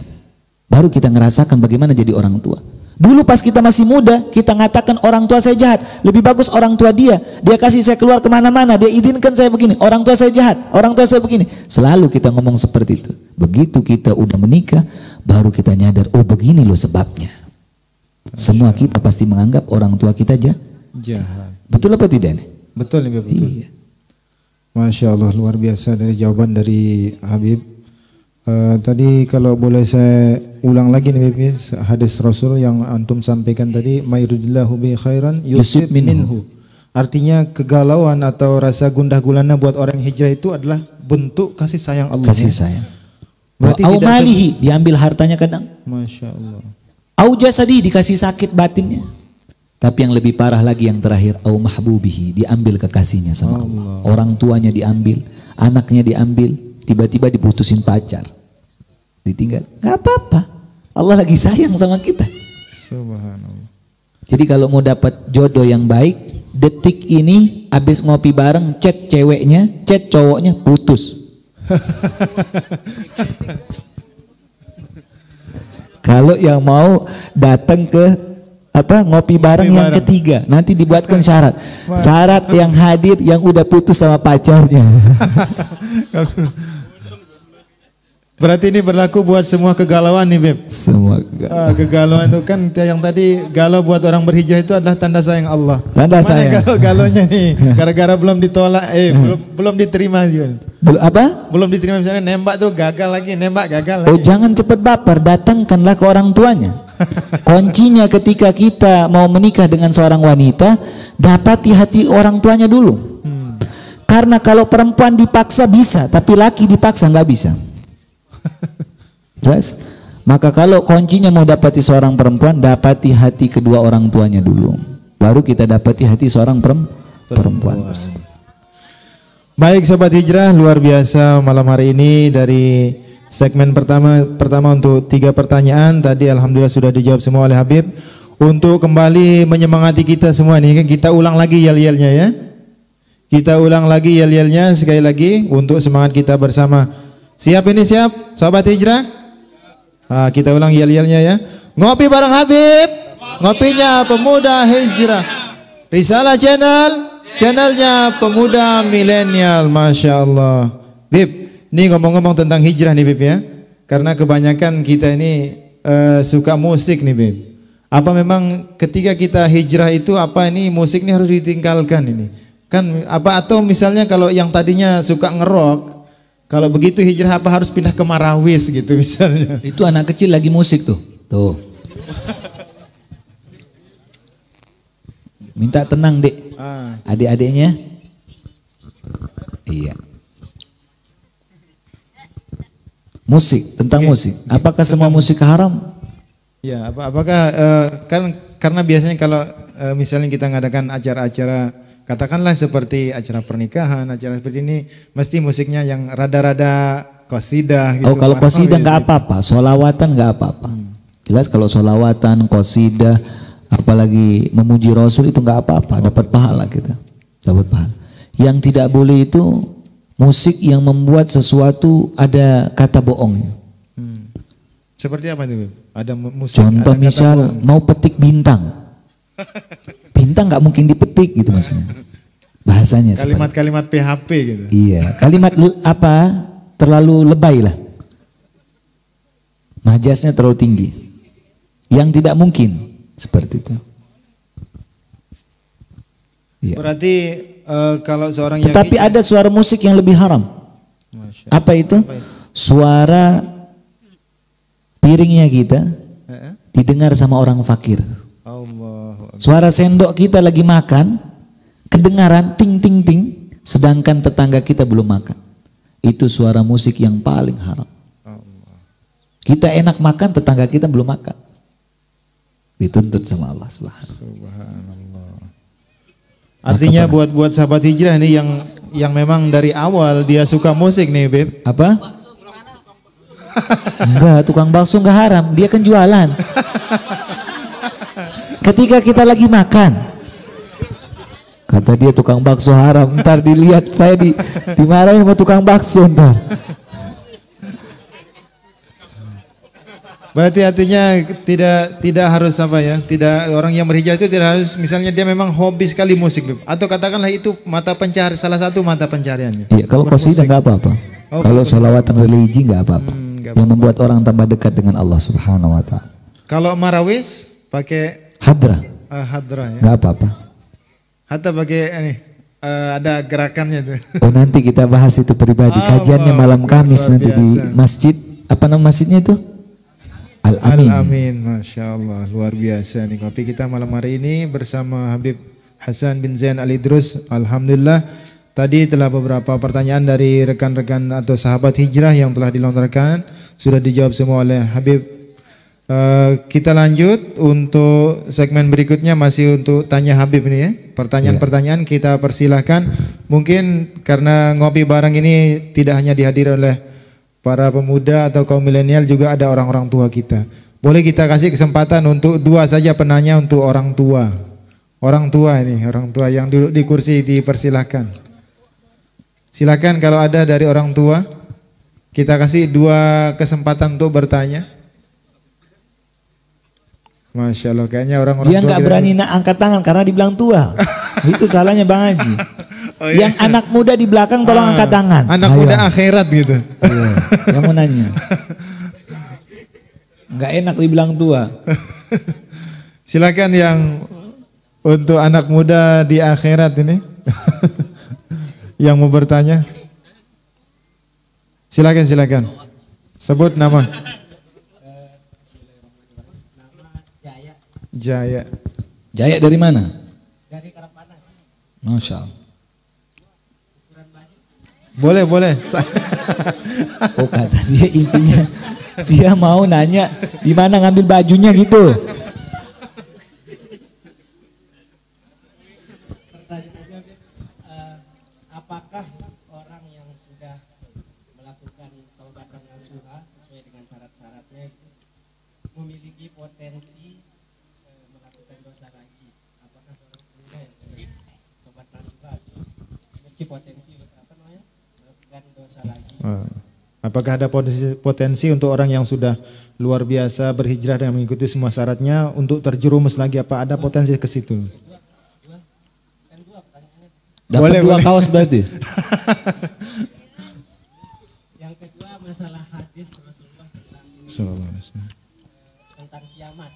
baru kita ngerasakan bagaimana jadi orang tua. Dulu pas kita masih muda, kita ngatakan orang tua saya jahat, lebih bagus orang tua dia kasih saya keluar kemana-mana, dia izinkan saya begini, orang tua saya jahat, orang tua saya begini. Selalu kita ngomong seperti itu. Begitu kita udah menikah, baru kita nyadar, oh begini loh sebabnya. Semua kita pasti menganggap orang tua kita jahat. Betul apa tidak nih? Betul nih, betul. Iya. Masya Allah, luar biasa dari jawaban dari Habib. Tadi kalau boleh saya ulang lagi nih Habib, hadis Rasul yang antum sampaikan tadi, mayuridillahu bi khairan yusib minhu. Artinya kegalauan atau rasa gundah gulana buat orang hijrah itu adalah bentuk kasih sayang Allah. Kasih sayang. Berarti au malihi, diambil hartanya kadang. Masya Allah. Au jasadi, dikasih sakit batinnya. Tapi yang lebih parah lagi yang terakhir, au mahbubihi, diambil kekasihnya sama Allah. Orang tuanya diambil, anaknya diambil, tiba-tiba diputusin pacar, ditinggal. Gak apa-apa, Allah lagi sayang sama kita. Subhanallah. Jadi kalau mau dapat jodoh yang baik, detik ini habis ngopi bareng, chat ceweknya, chat cowoknya, putus. Kalau yang mau datang ke ngopi bareng yang ketiga, nanti dibuatkan syarat yang hadir yang udah putus sama pacarnya. Berarti ini berlaku buat semua kegalauan nih Beb. Semua kegalauan itu kan yang tadi galau buat orang berhijrah itu adalah tanda sayang Allah. Tanda sayang. Galaunya nih gara-gara belum ditolak, belum diterima juga. Belum diterima, misalnya nembak tuh gagal lagi, nembak gagal lagi. Oh jangan cepat baper, datangkanlah ke orang tuanya. Kuncinya ketika kita mau menikah dengan seorang wanita, dapati hati orang tuanya dulu. Karena kalau perempuan dipaksa bisa, tapi laki dipaksa nggak bisa. Jelas? Maka kalau kuncinya mau dapati seorang perempuan, dapati hati kedua orang tuanya dulu, baru kita dapati hati seorang perempuan. Baik sahabat hijrah, luar biasa malam hari ini. Dari segmen pertama untuk 3 pertanyaan tadi alhamdulillah sudah dijawab semua oleh Habib. Untuk kembali menyemangati kita semua nih, kita ulang lagi yel-yelnya ya. Kita ulang lagi yel-yelnya sekali lagi untuk semangat kita bersama. Siap ini, siap sahabat hijrah? Kita ulang yel-yelnya ya. Ngopi bareng Habib, ngopinya pemuda hijrah. Risalah channelnya pemuda milenial. Masya Allah. Bib, ini ngomong-ngomong tentang hijrah nih Bib ya. Karena kebanyakan kita ini suka musik nih Bib. Apa memang ketika kita hijrah itu ini musik ini harus ditinggalkan ini? Kan atau misalnya kalau yang tadinya suka ngerok, kalau begitu hijrah harus pindah ke marawis gitu misalnya. Itu anak kecil lagi musik tuh. Tuh. Minta tenang, Dek. Adik-adiknya. Iya. Musik, tentang musik. Apakah semua musik haram? Ya, apakah karena biasanya kalau misalnya kita ngadakan acara-acara, katakanlah seperti acara pernikahan, acara seperti ini, mesti musiknya yang rada-rada qasidah gitu. Oh, kalau qasidah nggak apa-apa, sholawatan nggak apa-apa. Jelas kalau sholawatan, qasidah, apalagi memuji Rasul itu nggak apa-apa, dapat pahala kita, dapat pahala. Yang tidak boleh itu musik yang membuat sesuatu ada kata bohongnya. Seperti apa itu? Ada musik. Contoh ada misal mau petik bintang. Bintang nggak mungkin dipetik gitu maksudnya. Bahasanya kalimat-kalimat PHP gitu. Iya, kalimat terlalu lebay lah. Majasnya terlalu tinggi. Yang tidak mungkin seperti itu. Iya. Berarti kalau seorang tetapi ada suara musik yang lebih haram. Apa itu? Suara piringnya kita didengar sama orang fakir. Suara sendok kita lagi makan kedengaran ting ting ting, sedangkan tetangga kita belum makan. Itu suara musik yang paling haram. Kita enak makan, tetangga kita belum makan. Dituntut sama Allah Subhanallah. Artinya buat sahabat hijrah nih yang memang dari awal dia suka musik nih, Beb. Apa? Enggak, tukang bakso enggak haram, dia kan jualan. Ketika kita lagi makan, kata dia tukang bakso haram, ntar dilihat saya dimarahin sama tukang bakso ntar. Berarti artinya tidak harus apa ya? Tidak, orang yang berhijrah itu tidak harus misalnya dia memang hobi sekali musik, atau katakanlah itu salah satu mata pencariannya. Iya, kalau qasidah nggak apa-apa. Kalau sholawatan religi nggak apa-apa. Yang membuat orang tambah dekat dengan Allah Subhanahu Wa Taala. Kalau marawis pakai hadra. Hadra ya. Nggak apa-apa. Hatta pakai ada gerakannya tuh. Oh, nanti kita bahas itu pribadi. Kajiannya malam Kamis nanti di masjid. Apa nama masjidnya itu? Al-Amin. Al-Amin, Masya Allah, luar biasa nih kopi kita malam hari ini bersama Habib Hasan bin Zain Al-Idrus. Alhamdulillah tadi telah beberapa pertanyaan dari rekan-rekan atau sahabat hijrah yang telah dilontarkan sudah dijawab semua oleh Habib. Kita lanjut untuk segmen berikutnya, masih untuk tanya Habib ini ya. Pertanyaan-pertanyaan kita persilahkan. Mungkin karena ngopi bareng ini tidak hanya dihadiri oleh para pemuda atau kaum milenial, juga ada orang-orang tua kita. Boleh kita kasih kesempatan untuk 2 saja penanya untuk orang tua. Orang tua ini, orang tua yang duduk di kursi dipersilahkan. Silakan kalau ada dari orang tua. Kita kasih 2 kesempatan untuk bertanya. Masya Allah, kayaknya orang-orang tua. Dia nggak berani angkat tangan karena dibilang tua. Itu salahnya Bang Haji. Oh, iya. Yang anak muda di belakang tolong angkat tangan. Anak muda akhirat gitu. Iya. Yang mau nanya. Nggak enak dibilang tua. Silakan yang untuk anak muda di akhirat ini. Yang mau bertanya. Silakan. Sebut nama. Jaya. Jaya dari mana? Dari Karangpanas. Masya Allah. Boleh. Oh, kata dia intinya dia mau nanya di mana ngambil bajunya gitu. Pertanyaannya, apakah orang yang sudah melakukan taubatan nasuha sesuai dengan syarat-syaratnya itu memiliki potensi melakukan dosa lagi? Apakah seorang pemuda yang taubat nasuha memiliki potensi melakukan dosa lagi? Apakah ada potensi untuk orang yang sudah luar biasa berhijrah dan mengikuti semua syaratnya untuk terjerumus lagi? Apa ada potensi ke situ? Dapat 2 kaos berarti. Yang kedua masalah hadis Rasulullah tentang kiamat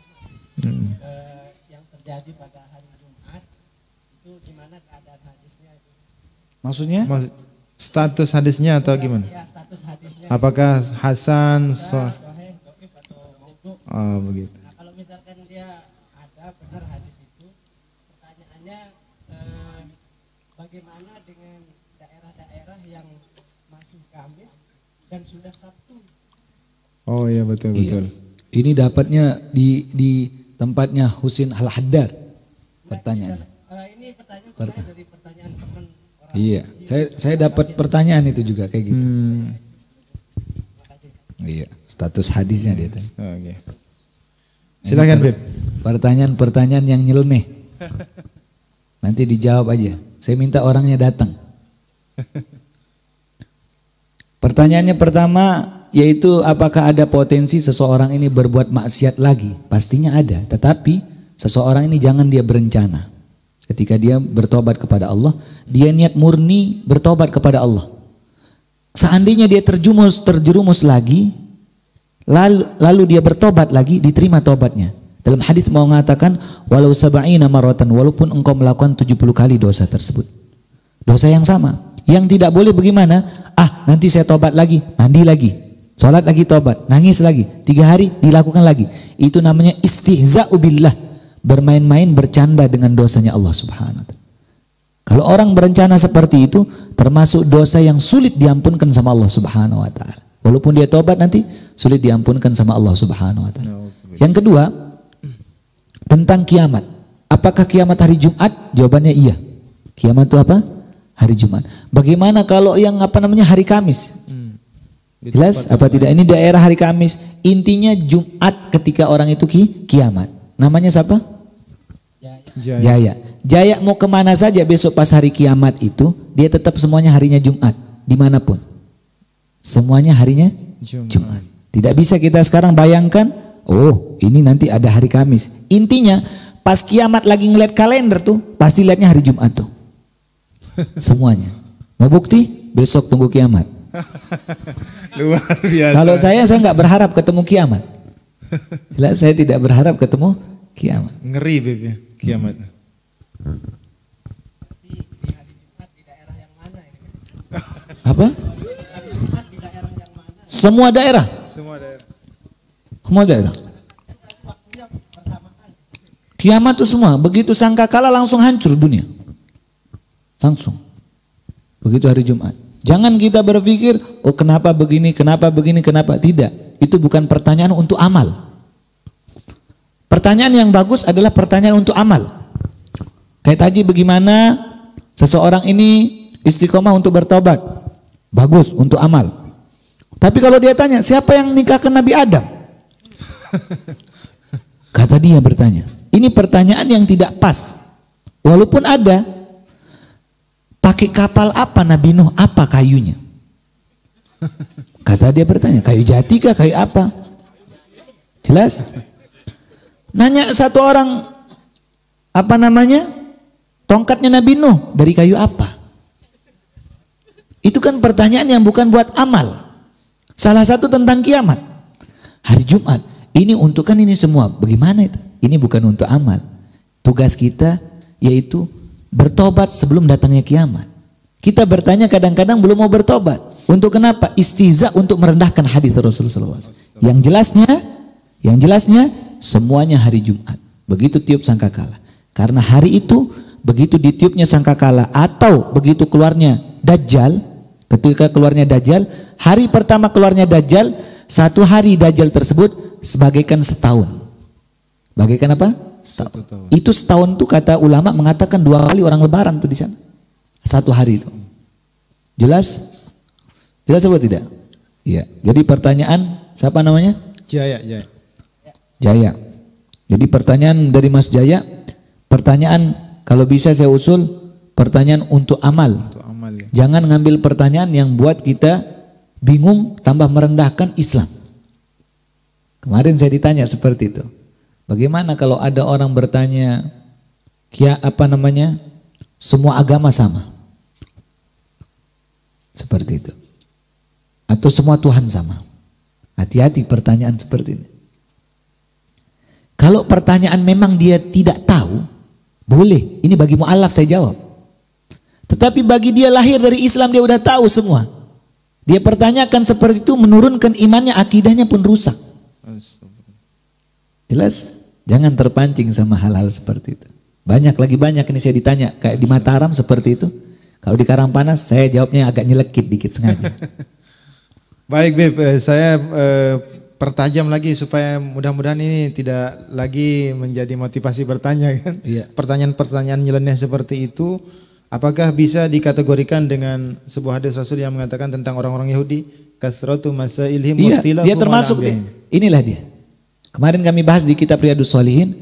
yang terjadi pada hari Jumat, itu gimana keadaan hadisnya itu? Maksudnya? Status hadisnya atau gimana? Ya, status hadisnya. Apakah Hasan, Sahih, Dhaif atau Maudhu? Oh, begitu. Nah, kalau misalkan dia ada benar hadis itu, pertanyaannya bagaimana dengan daerah-daerah yang masih Kamis dan sudah Sabtu? Oh iya, betul. Ini dapatnya di tempatnya Husin Al-Haddad. Pertanyaan. Ini pertanyaan dari pertanyaan teman. Iya, saya dapat pertanyaan itu juga kayak gitu. Iya, status hadisnya dia tadi. Oke. Silakan, Beb. Pertanyaan-pertanyaan yang nyeleneh. Nanti dijawab aja. Saya minta orangnya datang. Pertanyaannya pertama yaitu apakah ada potensi seseorang ini berbuat maksiat lagi? Pastinya ada, tetapi seseorang ini jangan dia berencana. Ketika dia bertobat kepada Allah, dia niat murni bertobat kepada Allah. Seandainya dia terjerumus lagi, lalu dia bertobat lagi, diterima tobatnya. Dalam hadis mau mengatakan, walau sab'ina maratan, walaupun engkau melakukan 70 kali dosa tersebut. Dosa yang sama. Yang tidak boleh bagaimana? Nanti saya tobat lagi, mandi lagi. Sholat lagi tobat, nangis lagi, 3 hari dilakukan lagi. Itu namanya istihza'u billah, bermain-main bercanda dengan dosanya Allah Subhanahu wa ta'ala. Kalau orang berencana seperti itu, termasuk dosa yang sulit diampunkan sama Allah Subhanahu wa ta'ala. Walaupun dia tobat nanti sulit diampunkan sama Allah Subhanahu wa ta'ala. Yang kedua, tentang kiamat. Apakah kiamat hari Jumat? Jawabannya iya. Kiamat itu apa? Hari Jumat. Bagaimana kalau yang hari Kamis? Jelas apa tidak? Ini daerah hari Kamis. Intinya Jumat ketika orang itu kiamat. Namanya siapa? Jaya. Jaya mau kemana saja besok pas hari kiamat itu, dia tetap semuanya harinya Jumat, dimanapun. Semuanya harinya Jumat. Tidak bisa kita sekarang bayangkan, oh ini nanti ada hari Kamis. Intinya pas kiamat lagi ngeliat kalender tuh, pasti lihatnya hari Jumat tuh. Semuanya. Mau bukti? Besok tunggu kiamat. Luar biasa. Kalau saya nggak berharap ketemu kiamat. Jelas saya tidak berharap ketemu kiamat. Ngeri Beb ya, kiamat. Apa? Semua daerah. Semua daerah. Semua daerah. Kiamat itu semua. Begitu sangkakala langsung hancur dunia. Langsung. Begitu hari Jumat. Jangan kita berpikir, oh kenapa begini, kenapa begini, kenapa. Tidak. Itu bukan pertanyaan untuk amal. Pertanyaan yang bagus adalah pertanyaan untuk amal. Kayak tadi bagaimana seseorang ini istiqomah untuk bertobat. Bagus untuk amal. Tapi kalau dia tanya, siapa yang nikahkan Nabi Adam? Kata dia bertanya. Ini pertanyaan yang tidak pas. Walaupun ada, pakai kapal apa Nabi Nuh? Apa kayunya? Kata dia bertanya, kayu jati kah? Kayu apa? Jelas? Nanya satu orang, apa namanya? Tongkatnya Nabi Nuh dari kayu apa? Itu kan pertanyaan yang bukan buat amal. Salah satu tentang kiamat. Hari Jumat, ini untuk kan ini semua. Bagaimana itu? Ini bukan untuk amal. Tugas kita yaitu bertobat sebelum datangnya kiamat. Kita bertanya kadang-kadang belum mau bertobat. Untuk kenapa? Istihza untuk merendahkan hadis Rasulullah SAW. Yang jelasnya semuanya hari Jumat. Begitu tiup sangkakala. Karena hari itu begitu ditiupnya sangkakala atau begitu keluarnya Dajjal, ketika keluarnya Dajjal, hari pertama keluarnya Dajjal, satu hari Dajjal tersebut sebagaikan setahun. Bagaikan apa? Setahun. Itu setahun tuh kata ulama mengatakan 2 kali orang lebaran tuh di sana. Satu hari itu. Jelas? Jelas apa tidak? Iya. Jadi pertanyaan siapa namanya? Jaya. Jaya. Jadi pertanyaan dari Mas Jaya, pertanyaan kalau bisa saya usul pertanyaan untuk amal. Untuk amal ya. Jangan ngambil pertanyaan yang buat kita bingung tambah merendahkan Islam. Kemarin saya ditanya seperti itu. Bagaimana kalau ada orang bertanya, semua agama sama? Seperti itu. Atau semua Tuhan sama? Hati-hati pertanyaan seperti ini. Kalau pertanyaan memang dia tidak tahu, boleh. Ini bagi mu'alaf saya jawab. Tetapi bagi dia lahir dari Islam, dia udah tahu semua. Dia pertanyakan seperti itu, menurunkan imannya, akidahnya pun rusak. Jelas? Jangan terpancing sama hal-hal seperti itu. Banyak ini saya ditanya, kayak di Mataram seperti itu. Kalau di Karangpanas saya jawabnya agak nyelekit dikit sengaja. Baik Beb, saya pertajam lagi supaya mudah-mudahan ini tidak lagi menjadi motivasi bertanya kan. Iya. Pertanyaan-pertanyaan nyeleneh seperti itu, apakah bisa dikategorikan dengan sebuah hadis Rasul yang mengatakan tentang orang-orang Yahudi, kasratu masailhim iya, dia termasuk inilah dia. Kemarin kami bahas di kitab Riyadhus Shalihin,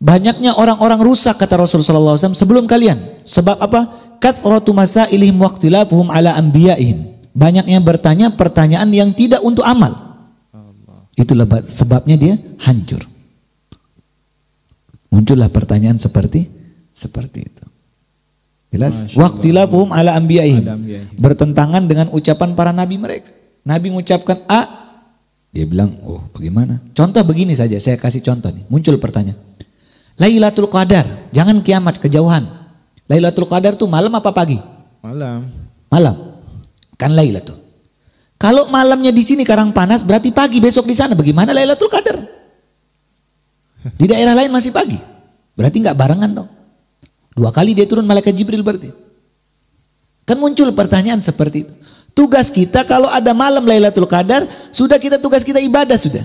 banyaknya orang-orang rusak kata Rasulullah SAW sebelum kalian. Sebab apa? Kathratu masailihim waqtilafuhum ala anbiya'ihim. Banyaknya bertanya pertanyaan yang tidak untuk amal. Itulah sebabnya dia hancur. Muncullah pertanyaan seperti itu. Jelas? Waqtilafuhum ala anbiya'ihim. Bertentangan dengan ucapan para nabi mereka. Nabi mengucapkan A, dia bilang, oh bagaimana? Contoh begini saja, saya kasih contoh nih. Muncul pertanyaan. Lailatul Qadar, jangan kiamat kejauhan. Lailatul Qadar tuh malam apa pagi? Malam. Malam. Kan Lailatul. Kalau malamnya di sini Karangpanas berarti pagi besok di sana. Bagaimana Lailatul Qadar? Di daerah lain masih pagi. Berarti nggak barengan dong. 2 kali dia turun malaikat Jibril berarti. Kan muncul pertanyaan seperti itu. Tugas kita kalau ada malam Lailatul Qadar, sudah kita tugas kita ibadah sudah.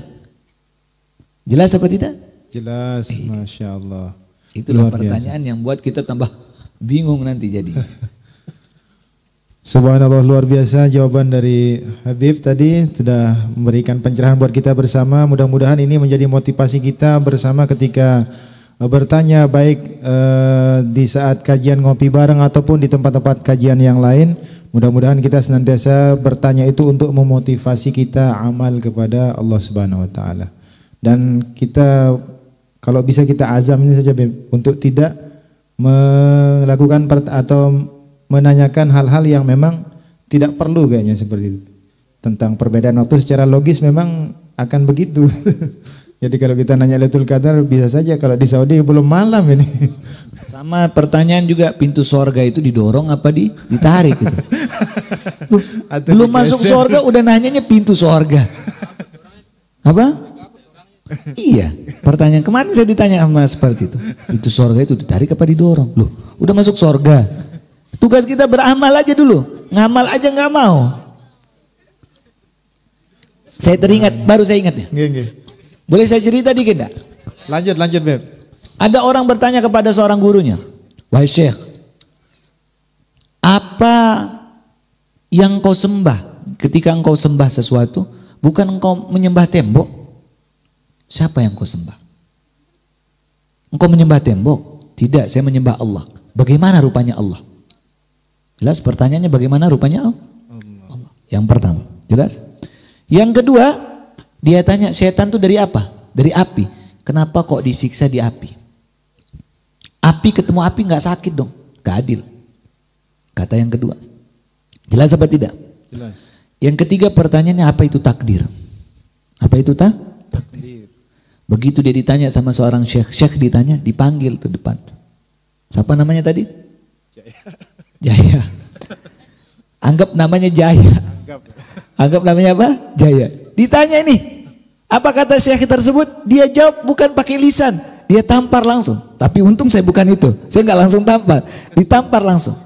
Jelas apa tidak? Jelas, Masya Allah. Itulah Luar pertanyaan yang buat kita tambah bingung nanti jadi. Subhanallah, luar biasa jawaban dari Habib tadi, sudah memberikan pencerahan buat kita bersama. Mudah-mudahan ini menjadi motivasi kita bersama ketika bertanya, baik di saat kajian ngopi bareng ataupun di tempat-tempat kajian yang lain. Mudah-mudahan kita senantiasa bertanya itu untuk memotivasi kita amal kepada Allah Subhanahu wa taala. Dan kita kalau bisa kita azam ini saja, Beb, untuk tidak melakukan atau menanyakan hal-hal yang memang tidak perlu kayaknya seperti itu. Tentang perbedaan waktu secara logis memang akan begitu. Jadi kalau kita nanya Lailatul Qadar bisa saja kalau di Saudi belum malam ini. Sama pertanyaan juga, pintu sorga itu didorong apa ditarik gitu. Belum masuk sorga udah nanyanya pintu sorga. Apa? Iya, pertanyaan kemarin saya ditanya sama seperti itu. Pintu sorga itu ditarik apa didorong? Loh, udah masuk sorga. Tugas kita beramal aja dulu. Ngamal aja nggak mau. Saya teringat, baru saya ingat ya. Boleh saya cerita dikit enggak? Lanjut Beb. Ada orang bertanya kepada seorang gurunya, "Wahai Syekh, apa yang kau sembah ketika engkau sembah sesuatu? Bukan engkau menyembah tembok? Siapa yang kau sembah? Engkau menyembah tembok? Tidak, saya menyembah Allah. Bagaimana rupanya Allah?" Jelas pertanyaannya, bagaimana rupanya Allah? Yang pertama, jelas. Yang kedua, dia tanya, setan itu dari apa? Dari api. Kenapa kok disiksa di api? Api ketemu api nggak sakit dong? Gak adil. Kata yang kedua. Jelas apa tidak? Jelas. Yang ketiga pertanyaannya, apa itu takdir? Apa itu takdir? Begitu dia ditanya sama seorang syekh ditanya, dipanggil tuh depan. Siapa namanya tadi? Jaya. Anggap namanya Jaya. Anggap namanya apa? Jaya. Ditanya ini, apa kata syekh tersebut? Dia jawab bukan pakai lisan, dia tampar langsung. Tapi untung saya bukan itu, saya nggak langsung tampar, ditampar langsung.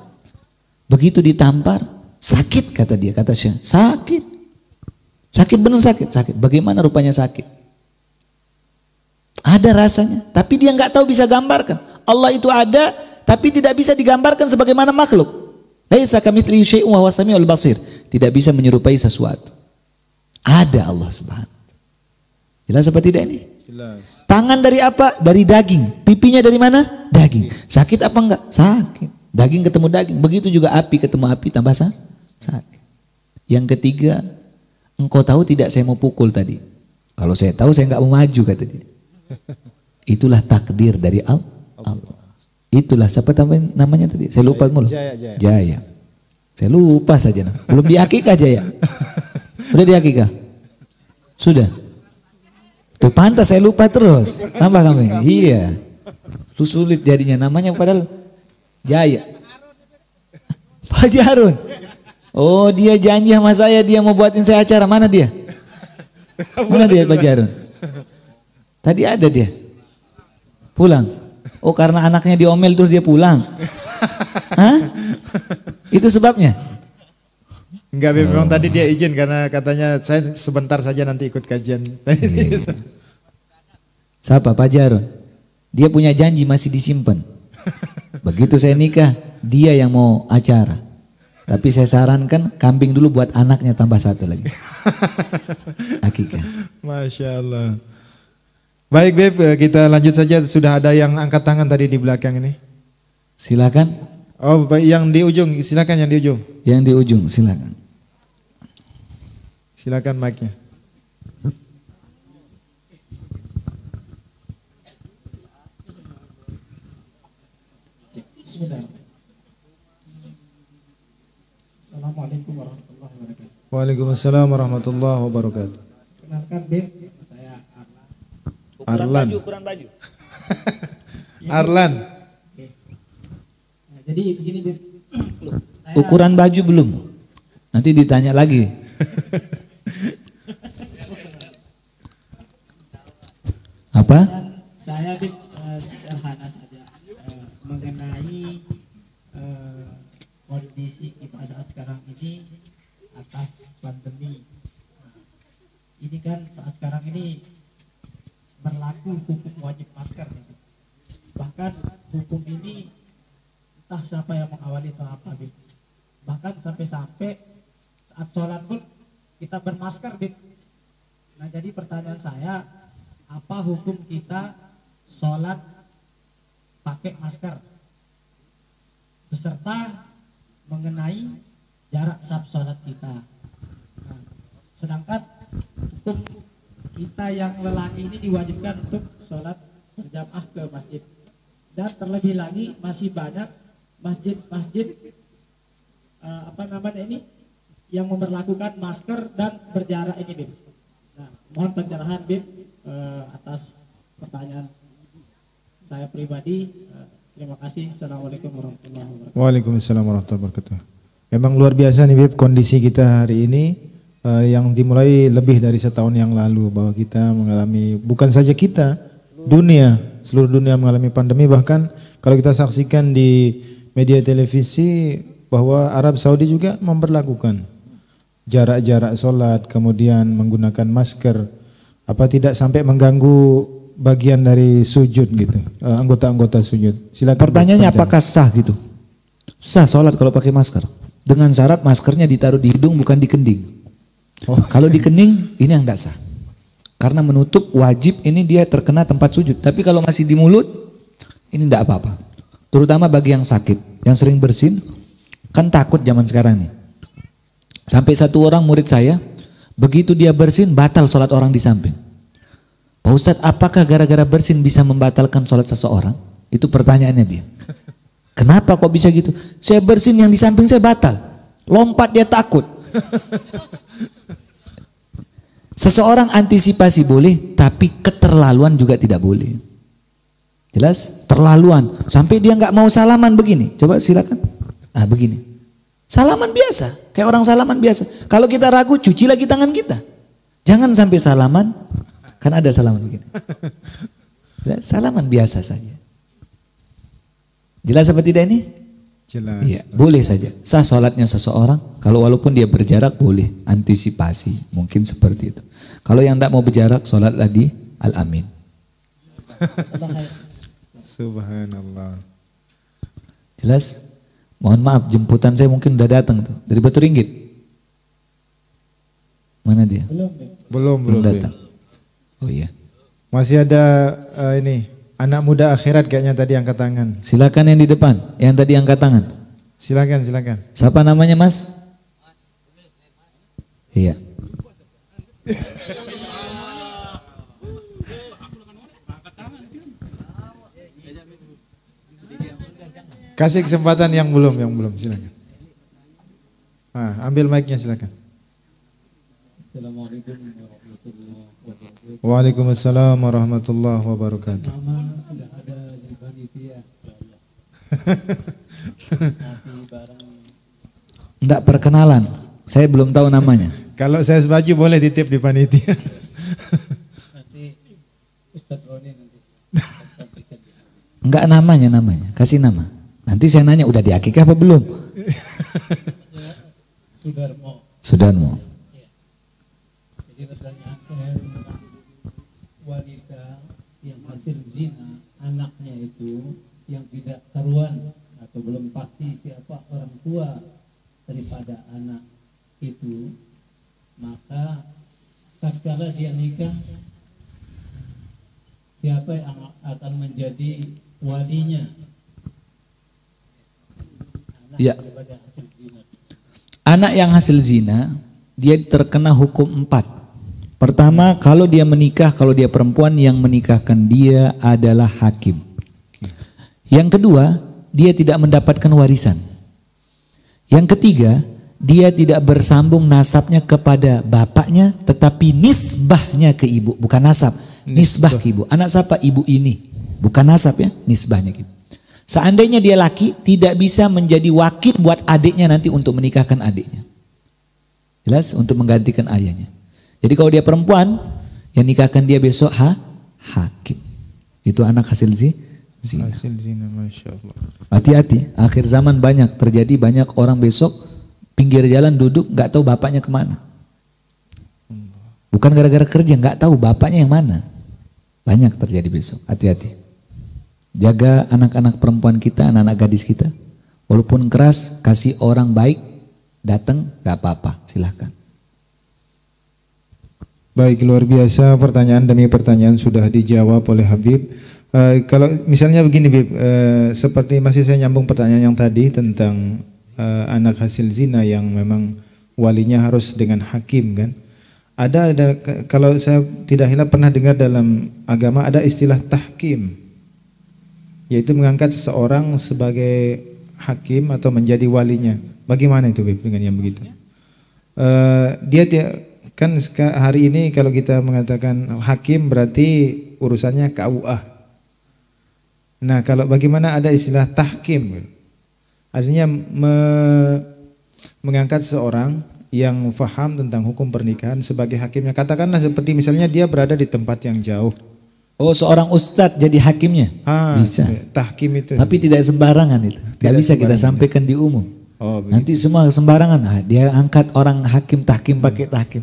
Begitu ditampar, sakit kata dia, kata syekh, sakit. Sakit benar sakit. Bagaimana rupanya sakit? Ada rasanya, tapi dia nggak tahu bisa gambarkan. Allah itu ada, tapi tidak bisa digambarkan sebagaimana makhluk. Laisa kamitslihi syai'un wa huwas samiul basir. Tidak bisa menyerupai sesuatu. Ada Allah Subhanahu. Jelas apa tidak ini? Jelas. Tangan dari apa? Dari daging. Pipinya dari mana? Daging. Sakit apa enggak? Sakit. Daging ketemu daging. Begitu juga api ketemu api tambah sakit. Yang ketiga, engkau tahu tidak saya mau pukul tadi? Kalau saya tahu saya enggak mau maju kata dia. Itulah takdir dari Allah. Itulah siapa namanya tadi? Saya lupa mulu. Jaya. Saya lupa saja. Belum di akikah Jaya? Udah di akikah? Sudah. Tuh pantas saya lupa terus. Tambah kami. Iya. Lu sulit jadinya namanya padahal Jaya. Pak Jarun. Oh dia janji sama saya dia mau buatin saya acara. Mana dia? Mana dia Pak Jarun? Tadi ada dia. Pulang. Oh karena anaknya diomel terus dia pulang. Hah? Itu sebabnya? Enggak, memang tadi dia izin karena katanya saya sebentar saja nanti ikut kajian. Siapa? Pak Jarun. Dia punya janji masih disimpan. Begitu saya nikah, dia yang mau acara. Tapi saya sarankan kambing dulu buat anaknya tambah satu lagi. Akikah. Masya Allah. Baik Beb, kita lanjut saja. Sudah ada yang angkat tangan tadi di belakang ini. Silakan. Oh, yang di ujung, silakan yang di ujung. Yang di ujung, silakan. Silakan mic-nya. Assalamualaikum warahmatullahi wabarakatuh. Waalaikumsalam warahmatullahi wabarakatuh. Kenalkan Beb, saya Arlan. Ukuran baju. Arlan. Jadi begini Beb. Ukuran baju belum? Nanti ditanya lagi. Apa? Saya sederhana saja mengenai kondisi kita saat sekarang ini atas pandemi. Ini kan saat sekarang ini berlaku hukum wajib masker. Bahkan hukum ini entah siapa yang mengawali atau apa, Bib. Bahkan sampai-sampai saat sholat pun kita bermasker, Bib. Nah, jadi pertanyaan saya, apa hukum kita sholat pakai masker beserta mengenai jarak saf sholat kita. Nah, sedangkan hukum kita yang lelaki ini diwajibkan untuk sholat berjamaah ke masjid, dan terlebih lagi masih banyak masjid-masjid yang memberlakukan masker dan berjarak ini, Bib. Nah, mohon pencerahan, Bib, atas pertanyaan saya pribadi. Terima kasih. Assalamualaikum warahmatullahi wabarakatuh. Waalaikumsalam warahmatullahi wabarakatuh. Memang luar biasa nih, Bib, kondisi kita hari ini yang dimulai lebih dari setahun yang lalu, bahwa kita mengalami, bukan saja kita, seluruh dunia mengalami pandemi. Bahkan kalau kita saksikan di media televisi bahwa Arab Saudi juga memperlakukan jarak-jarak sholat, kemudian menggunakan masker, apa tidak sampai mengganggu bagian dari sujud gitu, anggota-anggota sujud. Silakan. Pertanyaannya apakah sah gitu? Sah sholat kalau pakai masker, dengan syarat maskernya ditaruh di hidung bukan di kening. Kalau di kening ini yang tidak sah, karena menutup wajib, ini dia terkena tempat sujud. Tapi kalau masih di mulut ini tidak apa-apa, terutama bagi yang sakit, yang sering bersin. Kan takut zaman sekarang nih. Sampai satu orang murid saya, begitu dia bersin batal sholat orang di samping. Pak Ustadz, apakah gara-gara bersin bisa membatalkan sholat seseorang? Itu pertanyaannya dia. Kenapa kok bisa gitu? Saya bersin, yang di samping saya batal. Lompat, dia takut. Seseorang antisipasi boleh, tapi keterlaluan juga tidak boleh. Jelas? Terlaluan. Sampai dia nggak mau salaman begini. Coba silakan. Ah, begini. Salaman biasa, kayak orang salaman biasa. Kalau kita ragu, cuci lagi tangan kita. Jangan sampai salaman, kan ada salaman begini. Salaman biasa saja. Jelas apa tidak ini? Jelas. Iya, boleh saja. Sah sholatnya seseorang, kalau walaupun dia berjarak boleh. Antisipasi, mungkin seperti itu. Kalau yang tidak mau berjarak, sholatlah di Al-Amin. Subhanallah. Jelas? Mohon maaf, jemputan saya mungkin udah datang tuh dari Batu Ringgit. Mana dia? Belum datang. Oh iya. Masih ada ini anak muda akhirat kayaknya tadi angkat tangan. Silakan yang di depan, yang tadi angkat tangan. Silakan. Siapa namanya, Mas? Iya. Kasih kesempatan yang belum, silakan. Ambil mic-nya, silakan. Assalamualaikum warahmatullahi wabarakatuh. Waalaikumsalam warahmatullahi wabarakatuh. Nama sudah ada di panitia. Enggak perkenalan. Saya belum tahu namanya. Kalau saya sebaju boleh titip di panitia. Nanti Ustadz Roni nanti. Enggak namanya, kasih nama. Nanti saya nanya, udah diakikah apa belum? Sudarmo. Ya. Jadi pertanyaan saya tentang wanita yang hasil zina, anaknya itu yang tidak karuan atau belum pasti siapa orang tua daripada anak itu, maka tatkala dia nikah, siapa yang akan menjadi walinya? Ya. Anak yang hasil zina, dia terkena hukum 4. Pertama, kalau dia menikah, kalau dia perempuan, yang menikahkan dia adalah hakim. Yang kedua, dia tidak mendapatkan warisan. Yang ketiga, dia tidak bersambung nasabnya kepada bapaknya, tetapi nisbahnya ke ibu, bukan nasab, nisbah ke ibu. Anak siapa? Ibu ini, bukan nasab ya, nisbahnya gitu. Seandainya dia laki, tidak bisa menjadi wakil buat adiknya nanti untuk menikahkan adiknya. Jelas, untuk menggantikan ayahnya. Jadi kalau dia perempuan, yang nikahkan dia besok hakim. Itu anak hasil zina. Hasil zina, Masya Allah. Hati-hati, akhir zaman banyak terjadi, banyak orang besok pinggir jalan duduk nggak tahu bapaknya kemana. Bukan gara-gara kerja, nggak tahu bapaknya yang mana. Banyak terjadi besok, hati-hati. Jaga anak-anak perempuan kita, anak-anak gadis kita. Walaupun keras, kasih orang baik, datang nggak apa-apa, silahkan. Baik, luar biasa, pertanyaan demi pertanyaan sudah dijawab oleh Habib. Kalau misalnya begini Bib, seperti masih saya nyambung pertanyaan yang tadi tentang anak hasil zina yang memang walinya harus dengan hakim kan. Ada kalau saya tidak hilaf pernah dengar dalam agama ada istilah tahkim, yaitu mengangkat seseorang sebagai hakim atau menjadi walinya. Bagaimana itu Bib dengan yang begitu? Kan hari ini kalau kita mengatakan hakim berarti urusannya KUA. Nah, kalau bagaimana ada istilah tahkim? Artinya mengangkat seorang yang faham tentang hukum pernikahan sebagai hakimnya. Katakanlah seperti misalnya dia berada di tempat yang jauh. Oh, seorang ustadz jadi hakimnya? Bisa. Tahkim itu. Tapi tidak sembarangan itu. Tidak bisa kita sampaikan di umum. Oh, nanti semua sembarangan. Dia angkat orang hakim tahkim pakai tahkim.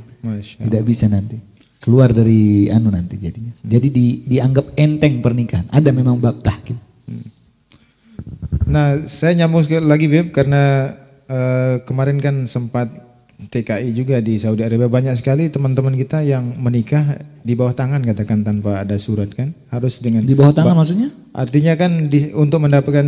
Tidak bisa nanti. Keluar dari nanti jadinya. Jadi dianggap enteng pernikahan. Ada memang bab tahkim. Nah, saya nyambung lagi Beb karena kemarin kan sempat TKI juga di Saudi Arabia, banyak sekali teman-teman kita yang menikah di bawah tangan, katakan tanpa ada surat kan, harus dengan di bawah tangan maksudnya? Artinya kan untuk mendapatkan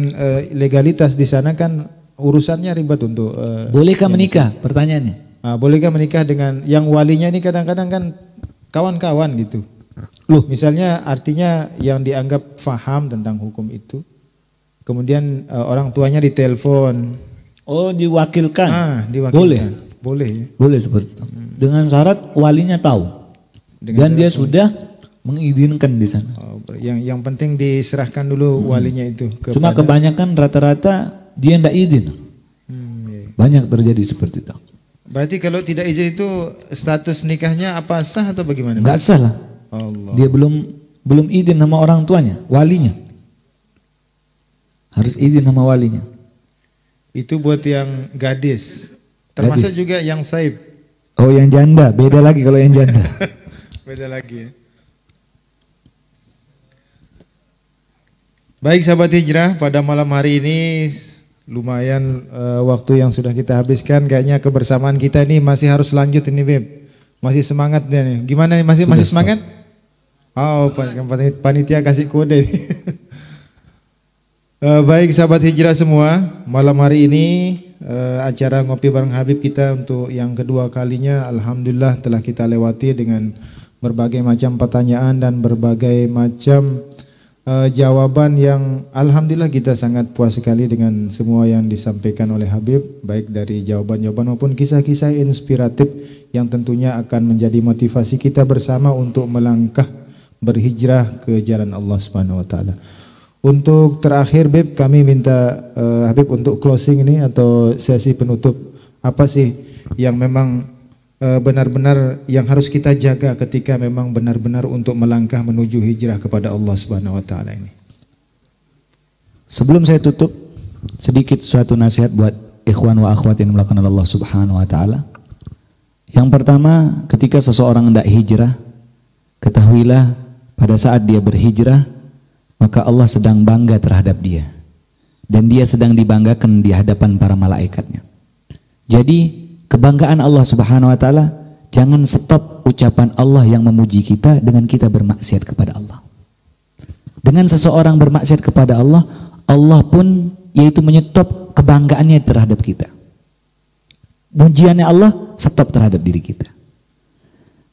legalitas di sana kan urusannya ribet untuk. Bolehkah menikah? Pertanyaannya. Bolehkah menikah dengan yang walinya ini kadang-kadang kan kawan-kawan gitu. Loh, misalnya artinya yang dianggap faham tentang hukum itu, kemudian orang tuanya ditelepon. Oh, diwakilkan. Diwakilkan. Boleh. Boleh seperti itu. Dengan syarat walinya tahu. Dan dia sudah mengizinkan di sana. Yang penting diserahkan dulu walinya itu. Cuma kebanyakan rata-rata dia tidak izin. Banyak terjadi seperti itu. Berarti kalau tidak izin itu status nikahnya apa sah atau bagaimana? Enggak sah lah. Allah. Dia belum izin sama orang tuanya, walinya. Harus izin sama walinya. Itu buat yang gadis. Termasuk juga yang saib. Oh, yang janda, beda lagi kalau yang janda. Beda lagi ya. Baik sahabat hijrah, pada malam hari ini lumayan waktu yang sudah kita habiskan. Kayaknya kebersamaan kita ini masih harus lanjut ini Beb. Masih semangat nih. Gimana nih, masih semangat? Oh, panitia kasih kode nih. Baik sahabat hijrah semua, malam hari ini acara ngopi bareng Habib kita untuk yang kedua kalinya alhamdulillah telah kita lewati dengan berbagai macam pertanyaan dan berbagai macam jawaban yang alhamdulillah kita sangat puas sekali dengan semua yang disampaikan oleh Habib, baik dari jawaban-jawaban maupun kisah-kisah inspiratif yang tentunya akan menjadi motivasi kita bersama untuk melangkah berhijrah ke jalan Allah Subhanahu wa taala. Untuk terakhir Beb, kami minta Habib untuk closing ini atau sesi penutup. Apa sih yang memang benar-benar yang harus kita jaga ketika memang benar-benar untuk melangkah menuju hijrah kepada Allah Subhanahu wa taala ini? Sebelum saya tutup, sedikit suatu nasihat buat ikhwan wa akhwat yang dimulakan Allah Subhanahu wa taala. Yang pertama, ketika seseorang hendak hijrah, ketahuilah pada saat dia berhijrah maka Allah sedang bangga terhadap dia dan dia sedang dibanggakan di hadapan para malaikatnya. Jadi kebanggaan Allah Subhanahu wa taala jangan stop ucapan Allah yang memuji kita dengan kita bermaksiat kepada Allah. Dengan seseorang bermaksiat kepada Allah, Allah pun yaitu menyetop kebanggaannya terhadap kita. Pujiannya Allah stop terhadap diri kita.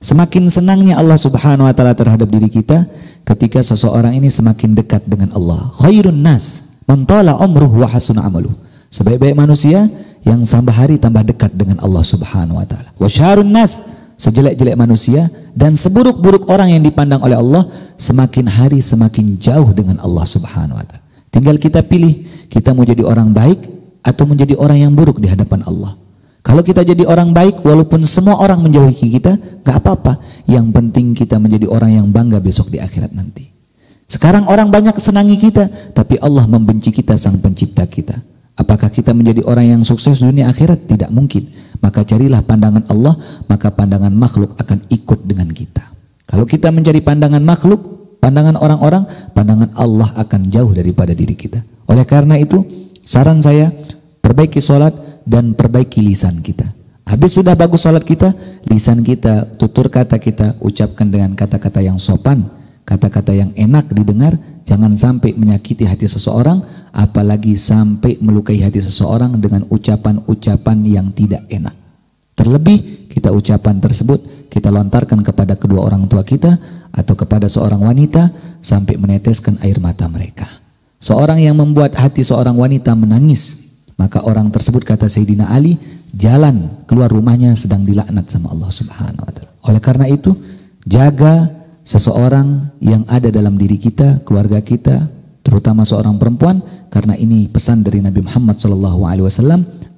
Semakin senangnya Allah Subhanahu wa taala terhadap diri kita ketika seseorang ini semakin dekat dengan Allah. Khairun nas man tala umruhu wa hasuna amaluhu. Sebaik-baik manusia yang tambah hari tambah dekat dengan Allah Subhanahu wa taala. Wa syarrun nas, sejelek-jelek manusia dan seburuk-buruk orang yang dipandang oleh Allah semakin hari semakin jauh dengan Allah Subhanahu wa taala. Tinggal kita pilih, kita mau jadi orang baik atau menjadi orang yang buruk di hadapan Allah. Kalau kita jadi orang baik, walaupun semua orang menjauhi kita, gak apa-apa. Yang penting kita menjadi orang yang bangga besok di akhirat nanti. Sekarang orang banyak senangi kita, tapi Allah membenci kita, sang pencipta kita. Apakah kita menjadi orang yang sukses dunia akhirat? Tidak mungkin. Maka carilah pandangan Allah, maka pandangan makhluk akan ikut dengan kita. Kalau kita mencari pandangan makhluk, pandangan orang-orang, pandangan Allah akan jauh daripada diri kita. Oleh karena itu, saran saya, perbaiki sholat dan perbaiki lisan kita. Habis sudah bagus sholat kita, lisan kita, tutur kata kita, ucapkan dengan kata-kata yang sopan, kata-kata yang enak didengar. Jangan sampai menyakiti hati seseorang, apalagi sampai melukai hati seseorang dengan ucapan-ucapan yang tidak enak. Terlebih kita ucapan tersebut kita lontarkan kepada kedua orang tua kita atau kepada seorang wanita sampai meneteskan air mata mereka. Seorang yang membuat hati seorang wanita menangis, maka orang tersebut, kata Sayyidina Ali, jalan keluar rumahnya sedang dilaknat sama Allah Subhanahu wa taala. Oleh karena itu, jaga seseorang yang ada dalam diri kita, keluarga kita, terutama seorang perempuan, karena ini pesan dari Nabi Muhammad SAW.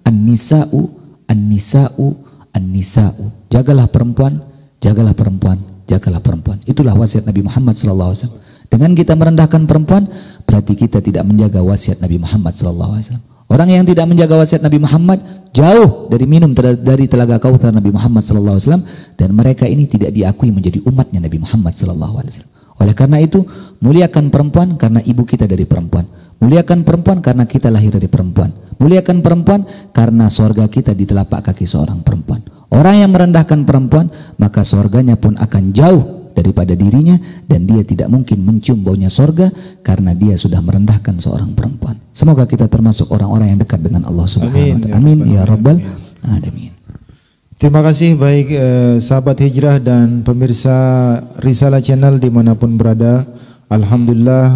An-nisa'u, an-nisa'u, an-nisa'u. Jagalah perempuan, jagalah perempuan, jagalah perempuan. Itulah wasiat Nabi Muhammad SAW. Dengan kita merendahkan perempuan, berarti kita tidak menjaga wasiat Nabi Muhammad SAW. Orang yang tidak menjaga wasiat Nabi Muhammad jauh dari minum dari telaga Kautsar Nabi Muhammad SAW, dan mereka ini tidak diakui menjadi umatnya Nabi Muhammad SAW. Oleh karena itu, muliakan perempuan karena ibu kita dari perempuan. Muliakan perempuan karena kita lahir dari perempuan. Muliakan perempuan karena sorga kita di telapak kaki seorang perempuan. Orang yang merendahkan perempuan, maka sorganya pun akan jauh daripada dirinya, dan dia tidak mungkin mencium baunya sorga karena dia sudah merendahkan seorang perempuan. Semoga kita termasuk orang-orang yang dekat dengan Allah Subhanahu wa taala. Amin ya rabbal alamin. Terima kasih baik sahabat hijrah dan pemirsa Risalah Channel dimanapun berada. Alhamdulillah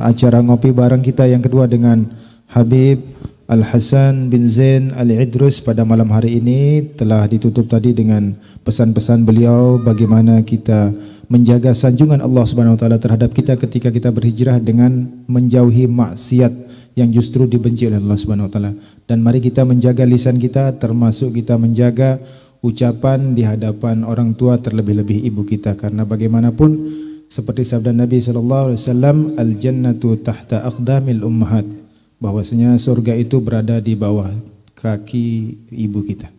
acara ngopi bareng kita yang kedua dengan Habib Al-Hasan bin Zain Al-Idrus pada malam hari ini telah ditutup tadi dengan pesan-pesan beliau bagaimana kita menjaga sanjungan Allah Subhanahu wa taala terhadap kita ketika kita berhijrah dengan menjauhi maksiat yang justru dibenci oleh Allah Subhanahu wa taala. Dan mari kita menjaga lisan kita, termasuk kita menjaga ucapan di hadapan orang tua, terlebih-lebih ibu kita, karena bagaimanapun seperti sabda Nabi sallallahu alaihi wasallam, al-jannatu tahta aqdamil ummahat, bahwasanya surga itu berada di bawah kaki ibu kita.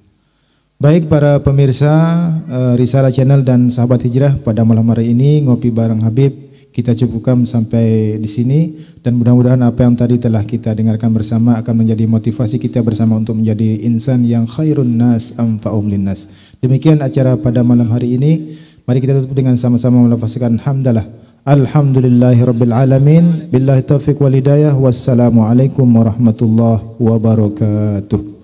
Baik para pemirsa Risalah Channel dan sahabat hijrah, pada malam hari ini ngopi bareng Habib kita cukupkan sampai di sini, dan mudah-mudahan apa yang tadi telah kita dengarkan bersama akan menjadi motivasi kita bersama untuk menjadi insan yang khairun nas anfa'um linnas. Demikian acara pada malam hari ini. Mari kita tutup dengan sama-sama melafazkan hamdalah. Alhamdulillahirabbil alamin. Billahi taufiq wal hidayah. Wassalamualaikum warahmatullahi wabarakatuh.